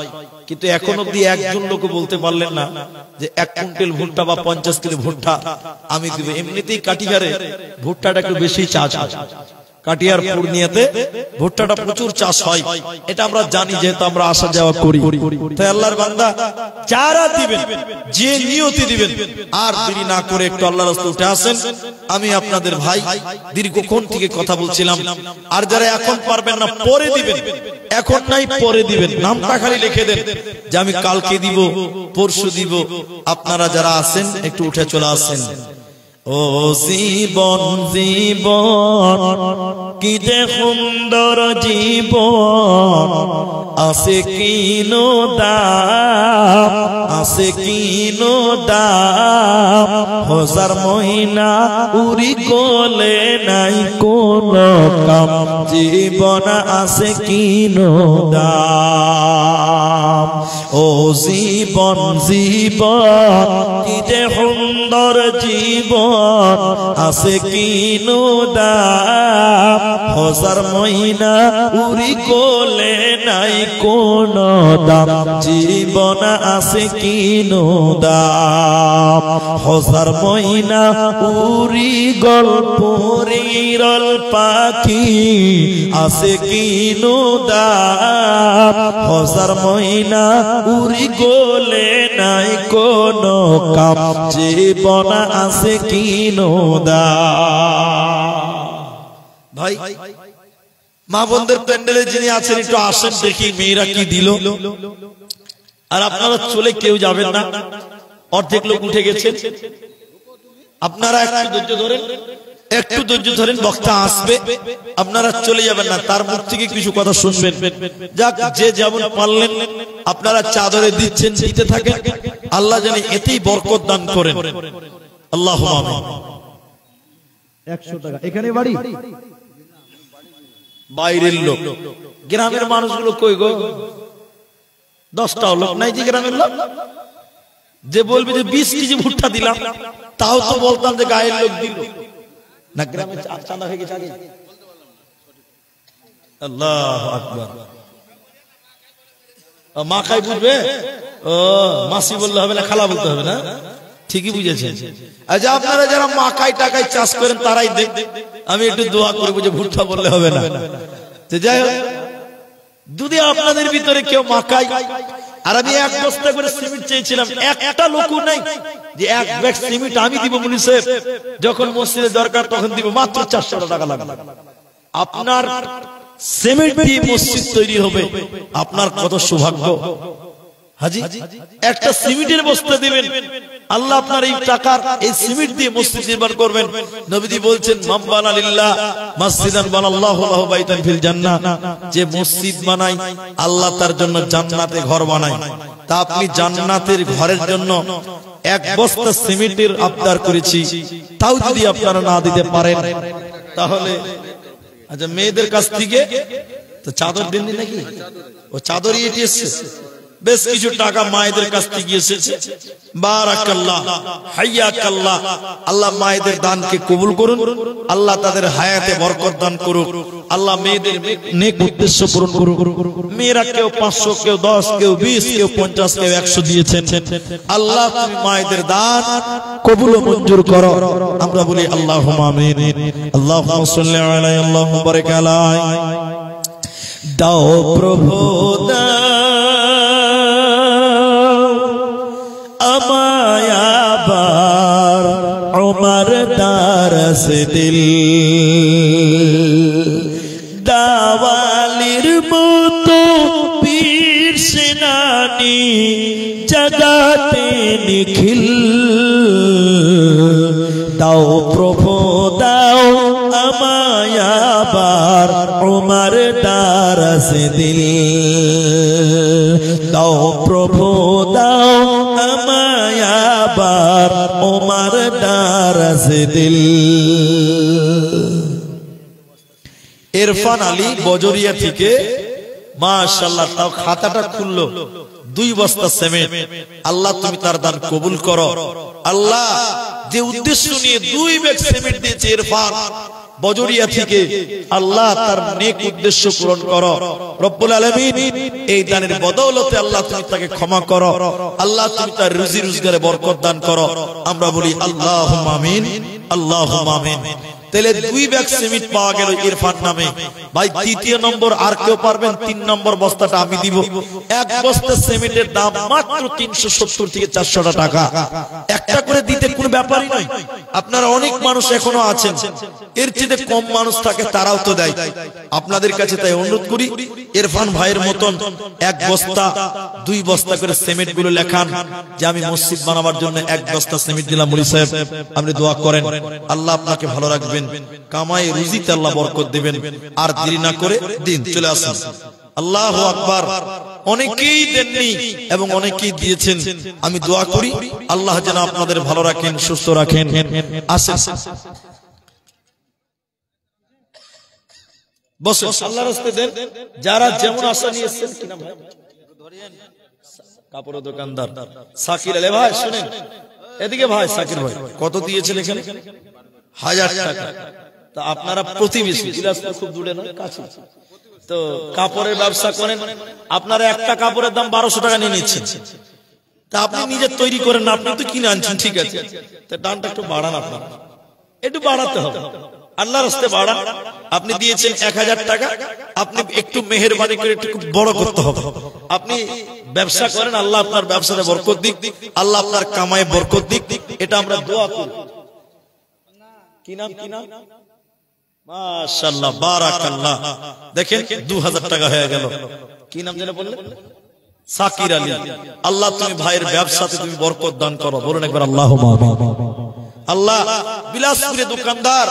কিন্তু এখন অব্দি একজন লোক বলতে পারলেন না যে 1 কুইন্টাল ভুট্টা বা 50 কিলো ভুট্টা আমি দিব। এমনিতেই কাটিহারে ভুট্টাটা একটু বেশি চাষ হয়, কাটিয়ার পূর্ণিয়াতে ভুট্টাটা প্রচুর চাষ হয়, এটা আমরা জানি যেহেতু আমরা আসা যাওয়া করি। তাই আল্লাহর বান্দা যারা দিবেন, যে নিয়তি দিবেন, আর দেরি না করে একটু আল্লাহর রাস্তায় উঠে আসেন। আমি আপনাদের ভাই দীর্ঘক্ষণ থেকে কথা বলছিলাম, আর যারা এখন পারবেন না পরে দিবেন, এখন নাই পরে দিবেন, নামটা খালি লিখে দেন যে আমি কালকে দিব, পরশু দিব। আপনারা যারা আছেন একটু উঠে চলে আসেন। ও জীবন জীবন কি যে সুন্দর জীবন, আছে কিনো দাম, আছে কিনো দাম, হাজার মহিনা উড়ি গলে নাই কোন কাম, জীবন আছে কিনো দাম। ও জীবন জীবন কি যে সুন্দর জীবন, আছে কিনো দাম, হাজার মহিনা উড়ি গলে নাই কোন দাম, জীবন আছে কিনো দাম, হাজার মহিনা উড়ি গল পরিরল পাখি, আছে কিনো দাম, হাজার মহিনা উড়ি গলে নাই কোন কাম, জীবন আছে কিনো দাম। ভাই মা বোনদের প্যান্ডেলে যিনি আছেন একটু আসেন, দেখি মেয়েরা কি দিল। আর আপনারা চলে কেউ যাবেন না, অর্ধেক লোক উঠে গেছেন। আপনারা একটু ধৈর্য ধরেন, একটু ধৈর্য ধরেন, বক্তা আসবে, আপনারা চলে যাবেন না, তার মুখ থেকে কিছু কথা শুনবেন। যাক, যে যেমন পারলেন আপনারা চাদরে দিচ্ছেন, দিতে থাকেন, আল্লাহ জানে এতেই বরকত দান করেন। আল্লাহুম্মা আমিন। 100 টাকা এখানে বাড়ি, বাইরের লোক, গ্রামের মানুষগুলো কই গো? 10টা লোক নাই যে গ্রামের লোক, যে বলবে যে 20 কেজি ভুট্টা দিলাম, তাও তো বলতাম যে গায়ের লোক দিল না। গ্রামে চাঁদা হয়ে গেছে আগে। আল্লাহু আকবার। মা খাই বুঝবে, ও মাসি বললে হবে না, খালা বলতে হবে না, ঠিকই বুঝেছেন। আচ্ছা, আপনারা যারা মাকাই টাকায় চাষ করেন তারাই দেখ, আমি একটু দোয়া করবো যে ভুট্টা বললে হবে না। যাই হোক, যদি আপনাদের ভিতরে কেউ মাকাই, আর আমি 1 বস্তা করে সিমেন্ট চেয়েছিলাম, একটা লোকও নাই যে 1 ব্যাগ সিমেন্ট আমি দিব মুনি সাহেব, যখন মসজিদে দরকার তখন দিব, মাত্র 400 টাকা লাগবে। আপনার সিমেন্ট দিয়ে মসজিদ তৈরি হবে, আপনার কত সৌভাগ্য। হাজি, একটা সিমেন্টের বস্তা দিবেন, আল্লাহ আপনার এই টাকার এই সিমেন্ট দিয়ে মসজিদ নির্মাণ করবেন। নবীজি বলছেন, মান বানা লিল্লাহ মসজিদান বানাল্লাহু লাহু বাইতান ফিল জান্নাহ, যে মসজিদ বানায় আল্লাহ তার জন্য জান্নাতে ঘর বানায়। তা আপনি জান্নাতের ঘরের জন্য 1 বস্তা সিমেন্টের আবদার করেছি, তাও যদি আপনারা না দিতে পারেন তাহলে আচ্ছা, মেয়েদের কাছ থেকে তো চাদর দেন নাকি? ও চাদরই এটি এসছে, বেশ কিছু টাকা মায়েদের কাছ থেকে এসেছে। বারাকাল্লাহ, হাইয়াকাল্লাহ। আল্লাহ মায়েদের দানকে কবুল করুন, আল্লাহ তাদের হায়াতে বরকত দান করুন, আল্লাহ মেয়েদের নেক উদ্দেশ্য পূরণ করুন। মেয়েরা কেউ 500, কেউ 10, কেউ 20, কেউ 50, কেউ 100 দিয়েছেন। আল্লাহ তুমি মায়েদের দান কবুল ও মঞ্জুর করো। আমরা বলি আল্লাহুম্মা আমিন। আল্লাহুম্মা সাল্লি আলাইহি, আল্লাহুম্মা বারিক আলাইহি। দাও প্রভু আমায়াবার উমর দারস দিল, দাওয়ালির মতো বীর সেনানি জাগাতে নিখিল। দাও প্রভু দাও আমায়াবার উমর দারস দিল, দাও প্রভু দাও আমায়াবার উমর দারস দিল। ইরফান আলী বজরিয়া থেকে, মাশাআল্লাহ, তাও খাতাটা খুললো, 2 বস্তা সিমেন্ট, আল্লাহ তুমি তার দান কবুল করো। আল্লাহ যে উদ্দেশ্য নিয়ে 2 ব্যাগ সিমেন্ট দিয়েছে ইরফান বজরিয়া থেকে, আল্লাহ তার নেক উদ্দেশ্য পূরণ করো রব্বুল আলামিন। এই দানের বদৌলতে আল্লাহ তুমি তাকে ক্ষমা করো, আল্লাহ তুমি তার রুজি রোজগারে বরকত দান করো। আমরা বলি আল্লাহুম্মা আমিন, আল্লাহুম্মা আমিন। তাহলে 2 ব্যাগ সিমেন্ট পাওয়া গেল ইরফান নামে। ভাই তৃতীয় নম্বর আর কেউ পারবেন? 3 নম্বর বস্তাটা আমি দিব। 1 বস্তা সিমেন্টের দাম মাত্র 370 থেকে 400 টাকা। একটা করে দিতে কোনো ব্যাপারই নয়। আপনারা অনেক মানুষ এখনো আছেন, এর চেয়ে কম মানুষ থাকে, তারাও তো দেয়। আপনাদের কাছে তাই অনুরোধ করি, ইরফান ভাইয়ের মতন 1 বস্তা 2 বস্তা করে সিমেন্ট গুলো লেখান যে আমি মসজিদ বানাবার জন্য 1 বস্তা সিমেন্ট দিলাম। মুলি সাহেব আপনি দোয়া করেন, আল্লাহ আপনাকে ভালো রাখবেন, কামাই রুজিতে আল্লাহ বরকত দিবেন। আর দেরি না করে দিন, চলে আসুন। আল্লাহু আকবার। অনেকেই দেননি এবং অনেকেই দিয়েছেন। আমি দোয়া করি আল্লাহ যেন আপনাদের ভালো রাখেন, সুস্থ রাখেন। আসেন বসে আল্লাহর রাস্তায় দেন। যারা যেমন আশা নিয়ে এসেছেন, কি নাম ভাই? কাপড়ের দোকানদার সাকির আলী ভাই, শুনেন এদিকে ভাই। সাকির ভাই কত দিয়েছেন এখানে? 1000 টাকা। তা আপনারা প্রতিবেশী, খুব দূরে না, কাছে। তো কাপড়ের ব্যবসা করেন, আপনারা একটা কাপড়ের দাম 1200 টাকা নিয়ে নিচ্ছেন। তা আপনি নিজে তৈরি করেন না, আপনি তো কিনে আনছেন, ঠিক আছে। তা দামটা একটু বাড়ান, আপনারা একটু বাড়াতে হবে, আল্লাহর রাস্তায় বাড়ান। আপনি দিয়েছেন 1000 টাকা, আপনি একটু মেহেরবানি করে একটু বড় করতে হবে। আপনি ব্যবসা করেন, আল্লাহ আপনার ব্যবসাতে বরকত দিক, আল্লাহ আপনার কামাই বরকত দিক, এটা আমরা দোয়া করি। কি নাম? কি নাম? মাশাআল্লাহ, বারাকাল্লাহ। দেখেন 2000 টাকা হয়ে গেল। কি নাম যেন বললেন? সাকির আলী। আল্লাহ তুমি ভাইয়ের ব্যবসাতে তুমি বরকত দান করো, বলুন একবার আল্লাহুম্মা আমিন। আল্লাহ বিলাসপুরে দোকানদার,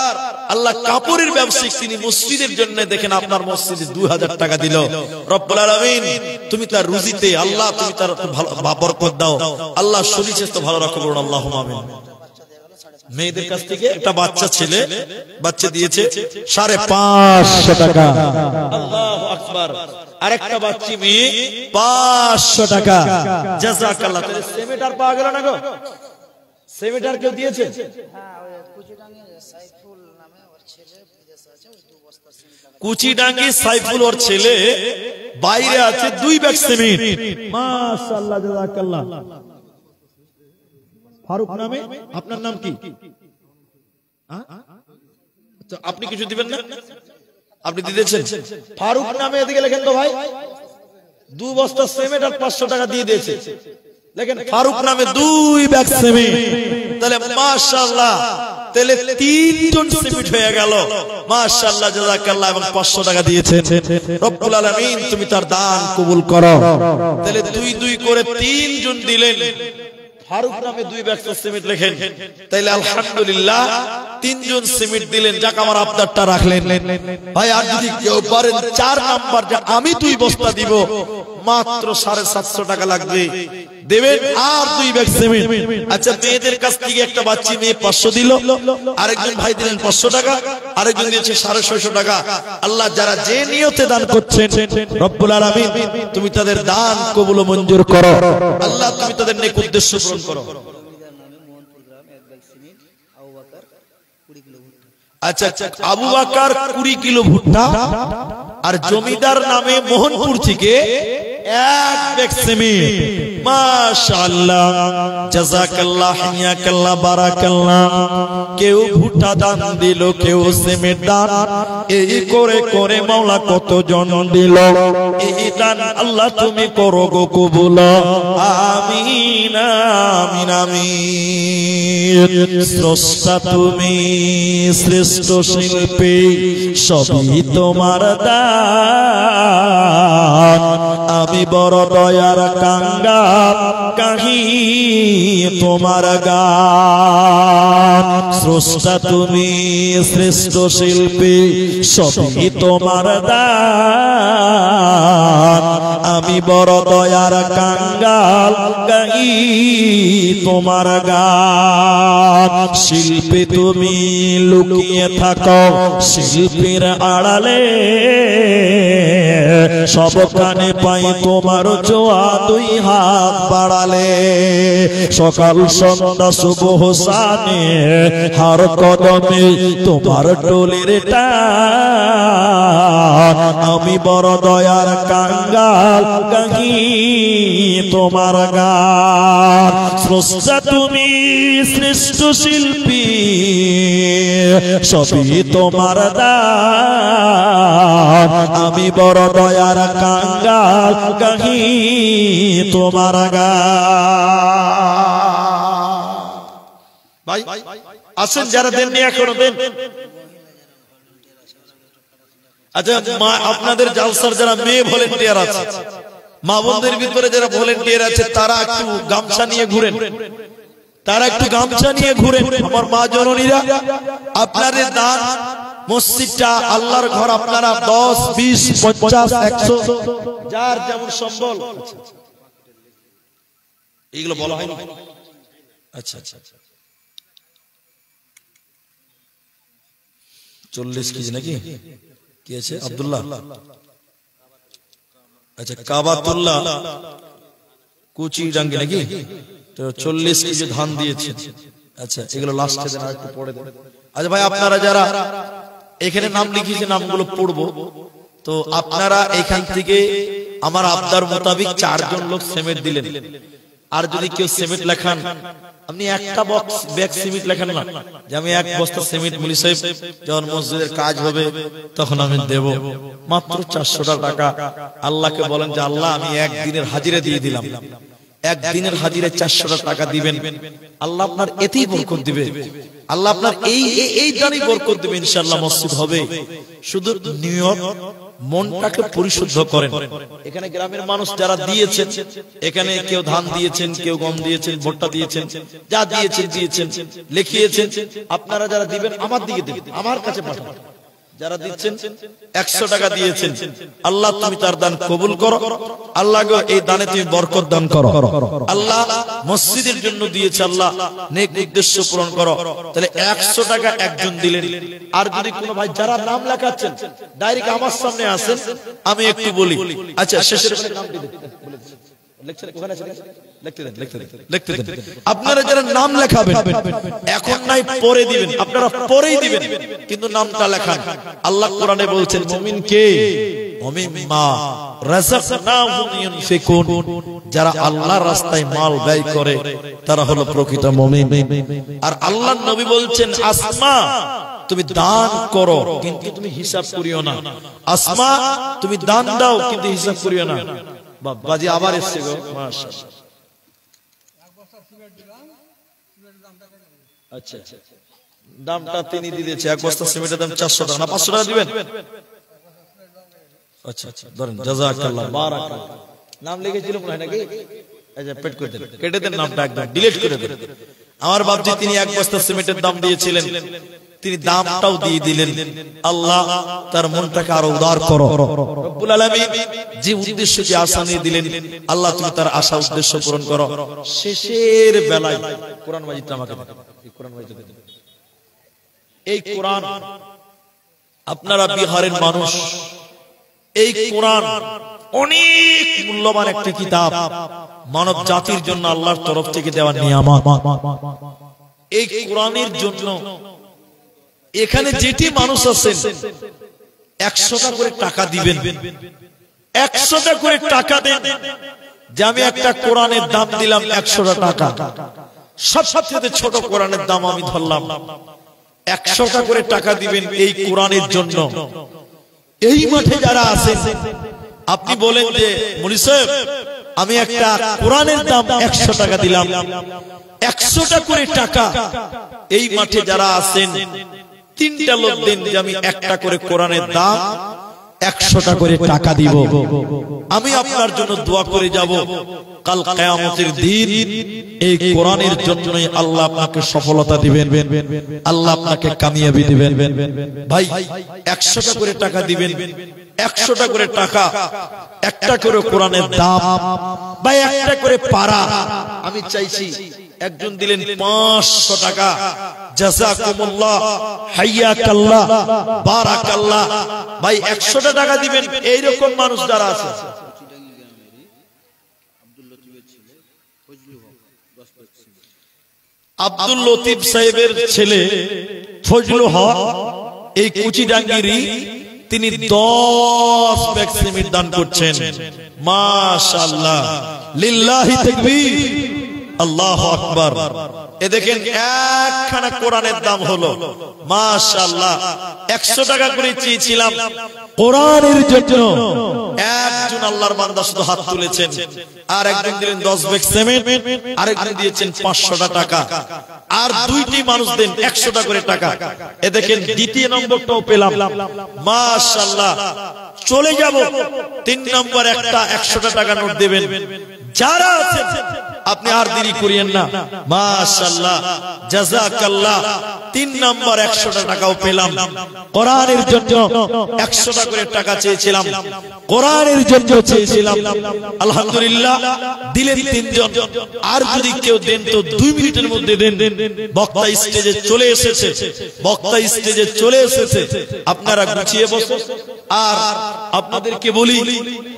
আল্লাহ কাপড়ের ব্যবসায়িক, তিনি মসজিদের জন্য দেখেন আপনার মসজিদে 2000 টাকা দিল। রব্বুল আলামিন তুমি তার রুজিতে আল্লাহ তুমি তার বরকত দাও, আল্লাহ শরীর স্বাস্থ্য ভালো রাখো, বলুন আল্লাহুম্মা আমিন। মেয়েদের কাছ থেকে একটা বাচ্চা ছেলে বাচ্চা দিয়েছে 550 টাকা। আল্লাহু আকবার। আরেকটা বাচ্চা মেয়ে 500 টাকা। জাযাকাল্লাহ। তাহলে সেমিটার পাওয়া গেল না গো? সেমিটার কেউ দিয়েছে? কুচিডাঙ্গি সাইফুল ওর ছেলে বাইরে আছে, 2 ব্যাগ সিমেন্ট। মাশাআল্লাহ, জাযাকাল্লাহ। ফারুক নামে, আপনার নাম কি? আপনি কিছু দিবেন না? আপনি দিয়েছেন ফারুক নামে, এদিকে লেখেন তো ভাই। 2 বস্তা সিমেন্ট আর 500 টাকা দিয়ে দিয়েছে। লেখেন ফারুক নামে 2 ব্যাগ সিমেন্ট। তাহলে মাশাআল্লাহ, তাহলে 3 জন সিমেন্ট হয়ে গেল। মাশাআল্লাহ, জাযাকাল্লাহ। এবং 500 টাকা দিয়েছেন। রব্বুল আলামিন তুমি তার দান কবুল করো। তাহলে 2 করে 3 জন দিলেন। ফারুক নামে 2 ব্যাগ সিমেন্ট লেখেন। তাইলে আলহামদুলিল্লাহ 3 জন সিমেন্ট দিলেন। যাক, আমার আবদারটা রাখলেন ভাই। আর যদি কেউ পারেন 4 নাম্বার, যে আমি 2 বস্তা দিব, মাত্র 750 টাকা লাগবে, দেবেন। আর 2 ব্যাগ সিমেন্ট। আচ্ছা, মেয়েদের কাছ থেকে একটা বাচ্চা মেয়ে 500 দিল, আরেকজন ভাই দিলেন 500 টাকা, আরেকজন দিয়েছে 650 টাকা। আল্লাহ যারা যে নিয়তে দান করছেন, রব্বুল আলামিন তুমি তাদের দান কবুল ও মঞ্জুর করো। আল্লাহ তুমি তাদের নেক উদ্দেশ্য পূরণ করো। আচ্ছা, আবু বকর 20 কিলো ভুট্টা, আর জমিদার নামে মোহনপুর থেকে 1 ব্যাগ সিমেন্ট। মাশাআল্লাহ, জাযাকাল্লাহ, হিয়াকাল্লাহ, বারাকাল্লাহ। কেউ ভুট্টা দান দিল, কেউ সিমেন্ট দান, এই করে করে মাওলা কতজন দিল। এই দান আল্লাহ তুমি করো গো কবুল। আমিন আমিন আমিন। স্রষ্টা তুমি, শ্রেষ্ঠ শিল্পী, সবই তোমার দান। আমি বড় দয়ার কাঙ্গাল, কাহি তোমার গান। স্রষ্টা তুমি, শ্রেষ্ঠ শিল্পী, সবই তোমার দান। আমি বড় দয়ার কাঙ্গাল, কাহি তোমার গান। শিল্পী তুমি লুকিয়ে থাকো শিল্পীর আড়ালে, সবখানে পাই তোমার জোয়া দুই হাত বাড়ালে সকাল সন্ধ্যা শুভ সানে হর কদমে তোমার টলির টান আমি বড় দয়ার কাঙ্গাল কাকি তোমার গান স্রষ্টা তুমি শ্রেষ্ঠ শিল্পী সবই তোমার দান আমি বড় দয়ার কাঙ্গাল কাকি তোমার গান ভাই আসেন যারা দেননি এখনো দেন আচ্ছা আপনাদের জালসার যারা মেয়ে ভলেন্টিয়ার আছে মা বোনদের ভিতরে যারা ভলেন্টিয়ার আছে তারা একটু গামছা নিয়ে ঘুরেন আমার মা জননীরা আপনাদের দান মসজিদটা আল্লাহর ঘর আপনারা 10 20 50 100 যার যেমন সম্বল এইগুলো বলা হয়নি আচ্ছা 40 কেজি নাকি কি আছে আব্দুল্লাহ আচ্ছা কাবাতুল্লাহ কুচি ডাঙ্গি নাকি তো 40 কেজি ধান দিয়েছে আচ্ছা এগুলো লাস্টে দেন আর একটু পড়ে দেন আচ্ছা ভাই আপনারা যারা এখানে নাম লিখিয়েছে নামগুলো পড়বো তো আপনারা এখান থেকে আমার আবদার মোতাবেক 4 জন লোক সিমেন্ট দিলেন আর যদি কেউ সিমেন্ট লেখান আপনি একটা বক্স ব্যাগ সিমেন্ট লেখান না যে আমি এক বস্তা সিমেন্ট মুলি সাহেব যখন মসজিদের কাজ হবে তখন আমি দেব মাত্র 400 টাকা আল্লাহকে বলেন যে আল্লাহ আমি একদিনের হাজিরা দিয়ে দিলাম একদিনের হাজিরায় 400 টাকা দিবেন আল্লাহ আপনার এতেই বরকত দিবে আল্লাহ আপনার এই দানই বরকত দিবে ইনশাআল্লাহ মসজিদ হবে শুধু নিয়ত মনটাকে পরিশুদ্ধ করেন এখানে গ্রামের মানুষ যারা দিয়েছেন এখানে কেউ ধান দিয়েছেন কেউ গম দিয়েছেন ভুট্টা দিয়েছেন যা দিয়েছেন লিখিয়েছেন আপনারা যারা দিবেন আমার দিকে দিন আমার কাছে পাঠান যারা দিচ্ছেন 100 টাকা দিয়েছেন আল্লাহ তুমি তার দান কবুল করো আল্লাহ গো এই দানে তুমি বরকত দান করো আল্লাহ মসজিদের জন্য দিয়েছে আল্লাহ নেক উদ্দেশ্য পূরণ করো তাহলে 100 টাকা একজন দিলেন আর যদি কোনো ভাই যারা নাম লেখাচ্ছেন ডাইরেক্ট আমার সামনে আসেন আমি একটু বলি আচ্ছা শেষের নাম দিবেন আপনারা যারা নাম লেখাবেন এখন নাই পরে দিবেন আপনারা পরেই দিবেন কিন্তু নামটা লেখান আল্লাহ কোরআনে বলছেন মুমিন কে ওমিম্মা রাযাকনাহুম ইউনফিকুন যারা আল্লাহর রাস্তায় মাল ব্যয় করে তারা হলো প্রকৃত মুমিন আর আল্লাহর নবী বলছেন আসমা তুমি দান করো কিন্তু তুমি হিসাব করিও না আসমা তুমি দান দাও কিন্তু হিসাব করিও না বাবাজি আবার এসছে গো মাশাআল্লাহ আচ্ছা দামটা তিনি দিয়েছে এক বস্তা সিমেন্টের দাম 400 টাকা না 500 টাকা দিবেন আচ্ছা ধরেন জাযাকাল্লাহ বারাকাল্লাহ নাম লিখেছিল মনে হয় নাকি আচ্ছা পেট করে দেন কেটে দেন নামটা একদম ডিলিট করে দেন আমার বাপজি তিনি এক বস্তা সিমেন্টের দাম দিয়েছিলেন তিনি দামটাও দিয়ে দিলেন আল্লাহ তার মনটাকে আরো উদার করো রব্বুল আলামিন যে উদ্দেশ্য যে আশা নিয়ে দিলেন আল্লাহ তুমি তার আশা উদ্দেশ্য পূরণ করো শেষের বেলায় কোরআন মাজিদটা আমাকে কোরআন মাজিদ এই কোরআন আপনারা বিহারের মানুষ এই কোরআন অনেক মূল্যবান একটি কিতাব মানব জাতির জন্য আল্লাহর তরফ থেকে দেওয়া নিয়ামত এই কোরআনের জন্য এখানে যেটি মানুষ আছেন 100 টাকা করে টাকা দিবেন 100 টাকা করে টাকা দেন যে আমি একটা কোরআনের দাম দিলাম 100 টাকা সবচেয়ে ছোট কোরআনের দাম আমি ধরলাম 100 টাকা করে টাকা দিবেন এই কোরআনের জন্য এই মাঠে যারা আছেন আপনি বলেন যে মুনি সাহেব আমি একটা কোরআনের দাম 100 টাকা দিলাম 100 টাকা করে টাকা এই মাঠে যারা আছেন 3টা লোক দেন যে আমি একটা করে কোরআনের দাম 100 টাকা করে টাকা দিব আমি আপনার জন্য দোয়া করে যাব কাল কিয়ামতের দিন এই কোরআনের জন্যই আল্লাহ আপনাকে সফলতা দিবেন আল্লাহ আপনাকে কামিয়াবি দিবেন ভাই 100 টাকা করে টাকা দিবেন 100 টাকা করে টাকা একটা করে কোরআনের দাম ভাই একটা করে পারা আমি চাইছি একজন দিলেন 500 টাকা জাযাকুমুল্লাহ, হাইয়াকাল্লাহ, বারাকাল্লাহ। ভাই 100টা টাকা দিবেন এইরকম মানুষ যারা আছে। আব্দুল লতিফ সাহেবের ছেলে ফজলুল হক এই কুচিডাঙ্গিরি তিনি 10 ব্যাগ সিমেন্ট দান করছেন। মাশাআল্লাহ, লিল্লাহি তাকবীর, আল্লাহু আকবার। এ দেখেন একখানা কোরআনের দাম হলো মাশাআল্লাহ 100 টাকা করে চেয়েছিলাম কোরআনের জন্য। একজন আল্লাহর বান্দা শুধু হাত তুলেছেন, আর একজন দিলেন 10 ব্যাগ সিমেন্ট, আরেকজন দিয়েছেন 500 টাকা, আর দুইটি মানুষ দেন 100 টাকা করে টাকা। এ দেখেন দ্বিতীয় নম্বরটাও পেলাম মাশাআল্লাহ। চলে যাব 3 নম্বর একটা 100 টাকা নোট দেবেন যারা আছেন, আপনি আর দেরি করিয়েন না। মাশাআল্লাহ, জাযাকাল্লাহ। 3 নম্বর 100 টাকাও পেলাম কোরআনের জন্য। 100 টাকা করে টাকা চেয়েছিলাম কোরআনের জন্য চেয়েছিলাম, আলহামদুলিল্লাহ দিলেন 3 জন। আর যদি কেউ দেন তো 2 মিনিটের মধ্যে দেন। বক্তা স্টেজে চলে এসেছে, বক্তা স্টেজে চলে এসেছে, আপনারা গুছিয়ে বসুন। আর আপনাদেরকে বলি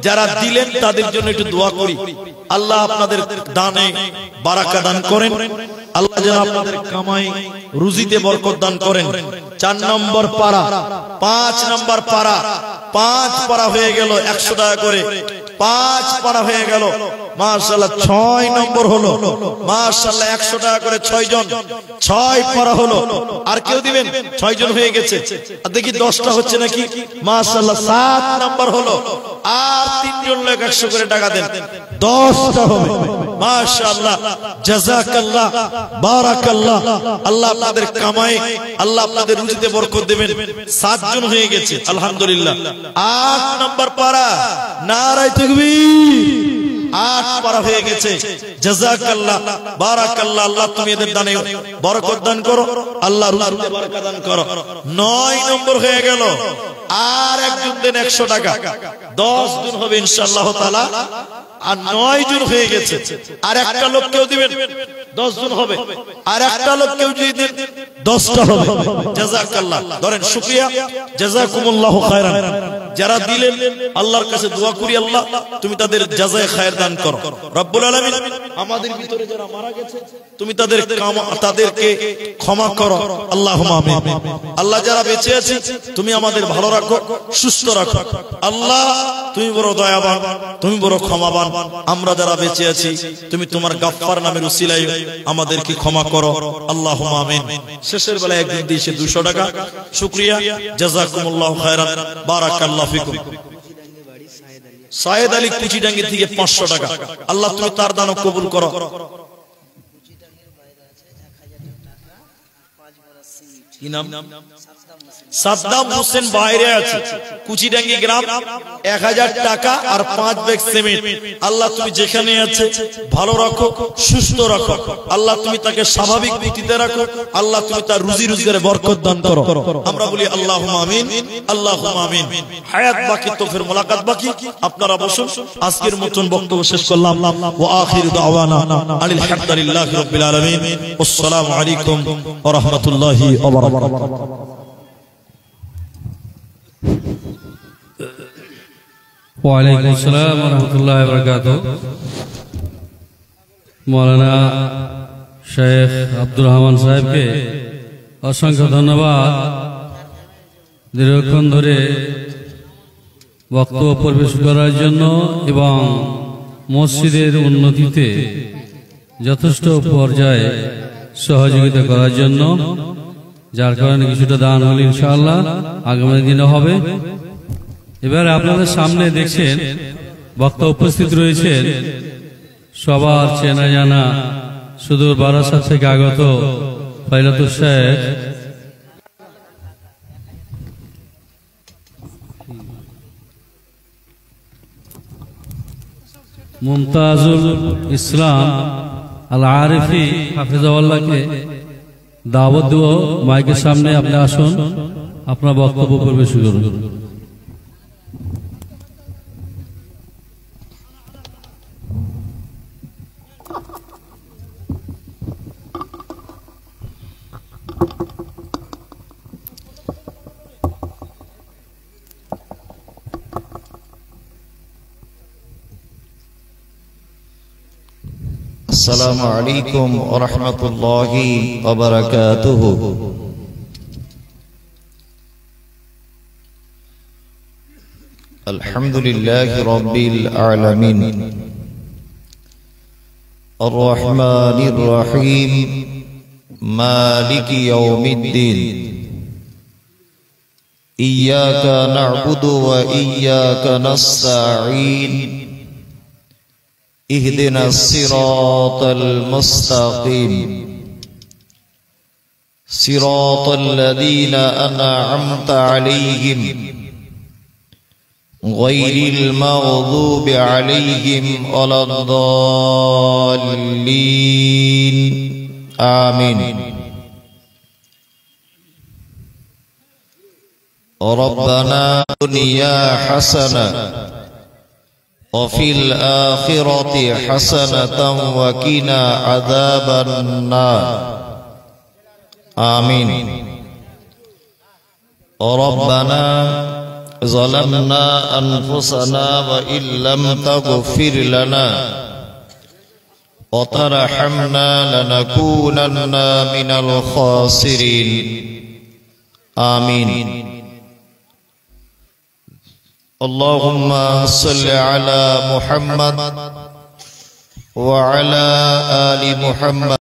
যারা দিলেন তাদের জন্য একটু দোয়া করি, আল্লাহ আপনাদের দানে বারাকা দান করেন, আল্লাহ যেন আপনাদের কামাই রুজিতে বরকত দান করেন। 4 নম্বর পারা, 5 নম্বর পারা, 5 পারা হয়ে গেল 100 টাকা করে, 5 পারা হয়ে গেল মাশাআল্লাহ। 6 নম্বর হলো মাশাআল্লাহ 100 টাকা করে 6 জন, 6 পারা হলো। আর কেউ দিবেন? 6 জন হয়ে গেছে। আর দেখি 10টা হচ্ছে নাকি মাশাআল্লাহ। 7 নম্বর হলো, আর 3 জন লোক 100 করে টাকা দেন, 10টা হবে মাশাআল্লাহ। জাযাকাল্লাহ, বারাকাল্লাহ। আল্লাহ আপনাদের কামাই, আল্লাহ আপনাদের রুজিতে বরকত দেবেন। 7 জন হয়ে গেছে আলহামদুলিল্লাহ। 8 নম্বর পারা, নারায়ে তাকবীর, 8 পারা হয়ে গেছে। জাযাকাল্লাহ, বারাকাল্লাহ। আল্লাহ তুমি এদের দানে বরকত দান করো, আল্লাহ রুজিতে বরকত দান করো। 9 নম্বর হয়ে গেল, আর একজন দেন 100 টাকা, 10 জন হবে ইনশাআল্লাহ তাআলা। আর 9 জন হয়ে গেছে। আর একটা লোক কেউ দিবেন, 10 জন হবে। আর একটা লোক কেউ যদি দেন 10টা হবে। জাযাকাল্লাহ। ধরেন শুকরিয়া, জাযাকুমুল্লাহু খায়রান। যারা দিলেন আল্লাহর কাছে দোয়া করি, আল্লাহ তুমি তাদের জাযায়ে খায়ের দান করো। রব্বুল আলামিন আমাদের ভিতরে যারা মারা গেছে তুমি তাদেরকে ক্ষমা করো, আল্লাহুম্মা আমিন। আল্লাহ যারা বেঁচে আছে তুমি আমাদের ভালো রাখো, সুস্থ রাখো। আল্লাহ তুমি বড় দয়াবান, তুমি বড় ক্ষমাবান। আমরা যারা বেঁচে আছি তুমি তোমার গাফফার নামের উসিলায় আমাদেরকে ক্ষমা করো, আল্লাহুম্মা আমিন। শেষের বেলায় একদিন দিয়েছে 200 টাকা, শুকরিয়া, জাযাকুমুল্লাহু খায়রান, বারাকাল্লাহু ফিকুম। সায়েদ আলী কুচিডাঙ্গি থেকে 500 টাকা, আল্লাহ তুমি তার দান কবুল করো। কি নাম? সাদ্দাম হোসেন বাইরে আছে, কুচিডাঙ্গি গ্রাম, 1000 টাকা আর 5 ব্যাগ সিমেন্ট। আল্লাহ তুমি যেখানে আছে ভালো রাখো, সুস্থ রাখো। আল্লাহ তুমি তাকে স্বাভাবিক গতিতে রাখো, আল্লাহ তুমি তার রুজি রোজগারে বরকত দান করো। আমরা বলি আল্লাহুম্মা আমিন, আল্লাহুম্মা আমিন। হায়াত বাকি তো ফির মুলাকাত বাকি। আপনারা বসুন, আজকের মতন বক্তব্য শেষ করলাম। ওয়া আখিরু দাওয়ানা আনিল হামদুলিল্লাহি রাব্বিল আলামিন। আসসালামু আলাইকুম ওয়া রাহমাতুল্লাহি ওয়া বারাকাতুহু। ওয়ালাইকুম আসসালাম ওয়া রাহমাতুল্লাহি ওয়া বারাকাতুহু। মাওলানা শেখ আব্দুর রহমান সাহেবকে অসংখ্য ধন্যবাদ। দীর্ঘক্ষণ ধরে বক্তব্য পরিবেশ করার জন্য এবং মসজিদের উন্নতিতে যথেষ্ট পর্যায়ে সহযোগিতা করার জন্য, যার কারণে কিছুটা দান হলে ইনশাআল্লাহ আগামী দিনে হবে। এবার আপনাদের সামনে দেখছেন বক্তা উপস্থিত রয়েছেন সবার চেনা জানা সুদূর বারাসাত থেকে আগত ফাইলাতুল শেখ মুমতাজুল ইসলাম আল আরিফি হাফিজাহুল্লাহকে দাওয়াত দেব। মাইকের সামনে আপনি আসুন, আপনার বক্তব্য পরিবেশ করুন। السلام عليكم ورحمة الله وبركاته. الحمد لله رب العالمين الرحمن الرحيم مالك يوم الدين إياك نعبد وإياك نستعين اهدنا الصراط المستقيم صراط الذين أنعمت عليهم غير المغضوب عليهم ولا الضالين آمين. ربنا الدنيا حسنة وفي الآخرة حسنة وقنا عذاب النار آمين. ربنا ظلمنا أنفسنا وإن لم تغفر لنا وترحمنا لنكونن من الخاسرين آمين. اللهم صل على محمد وعلى آل محمد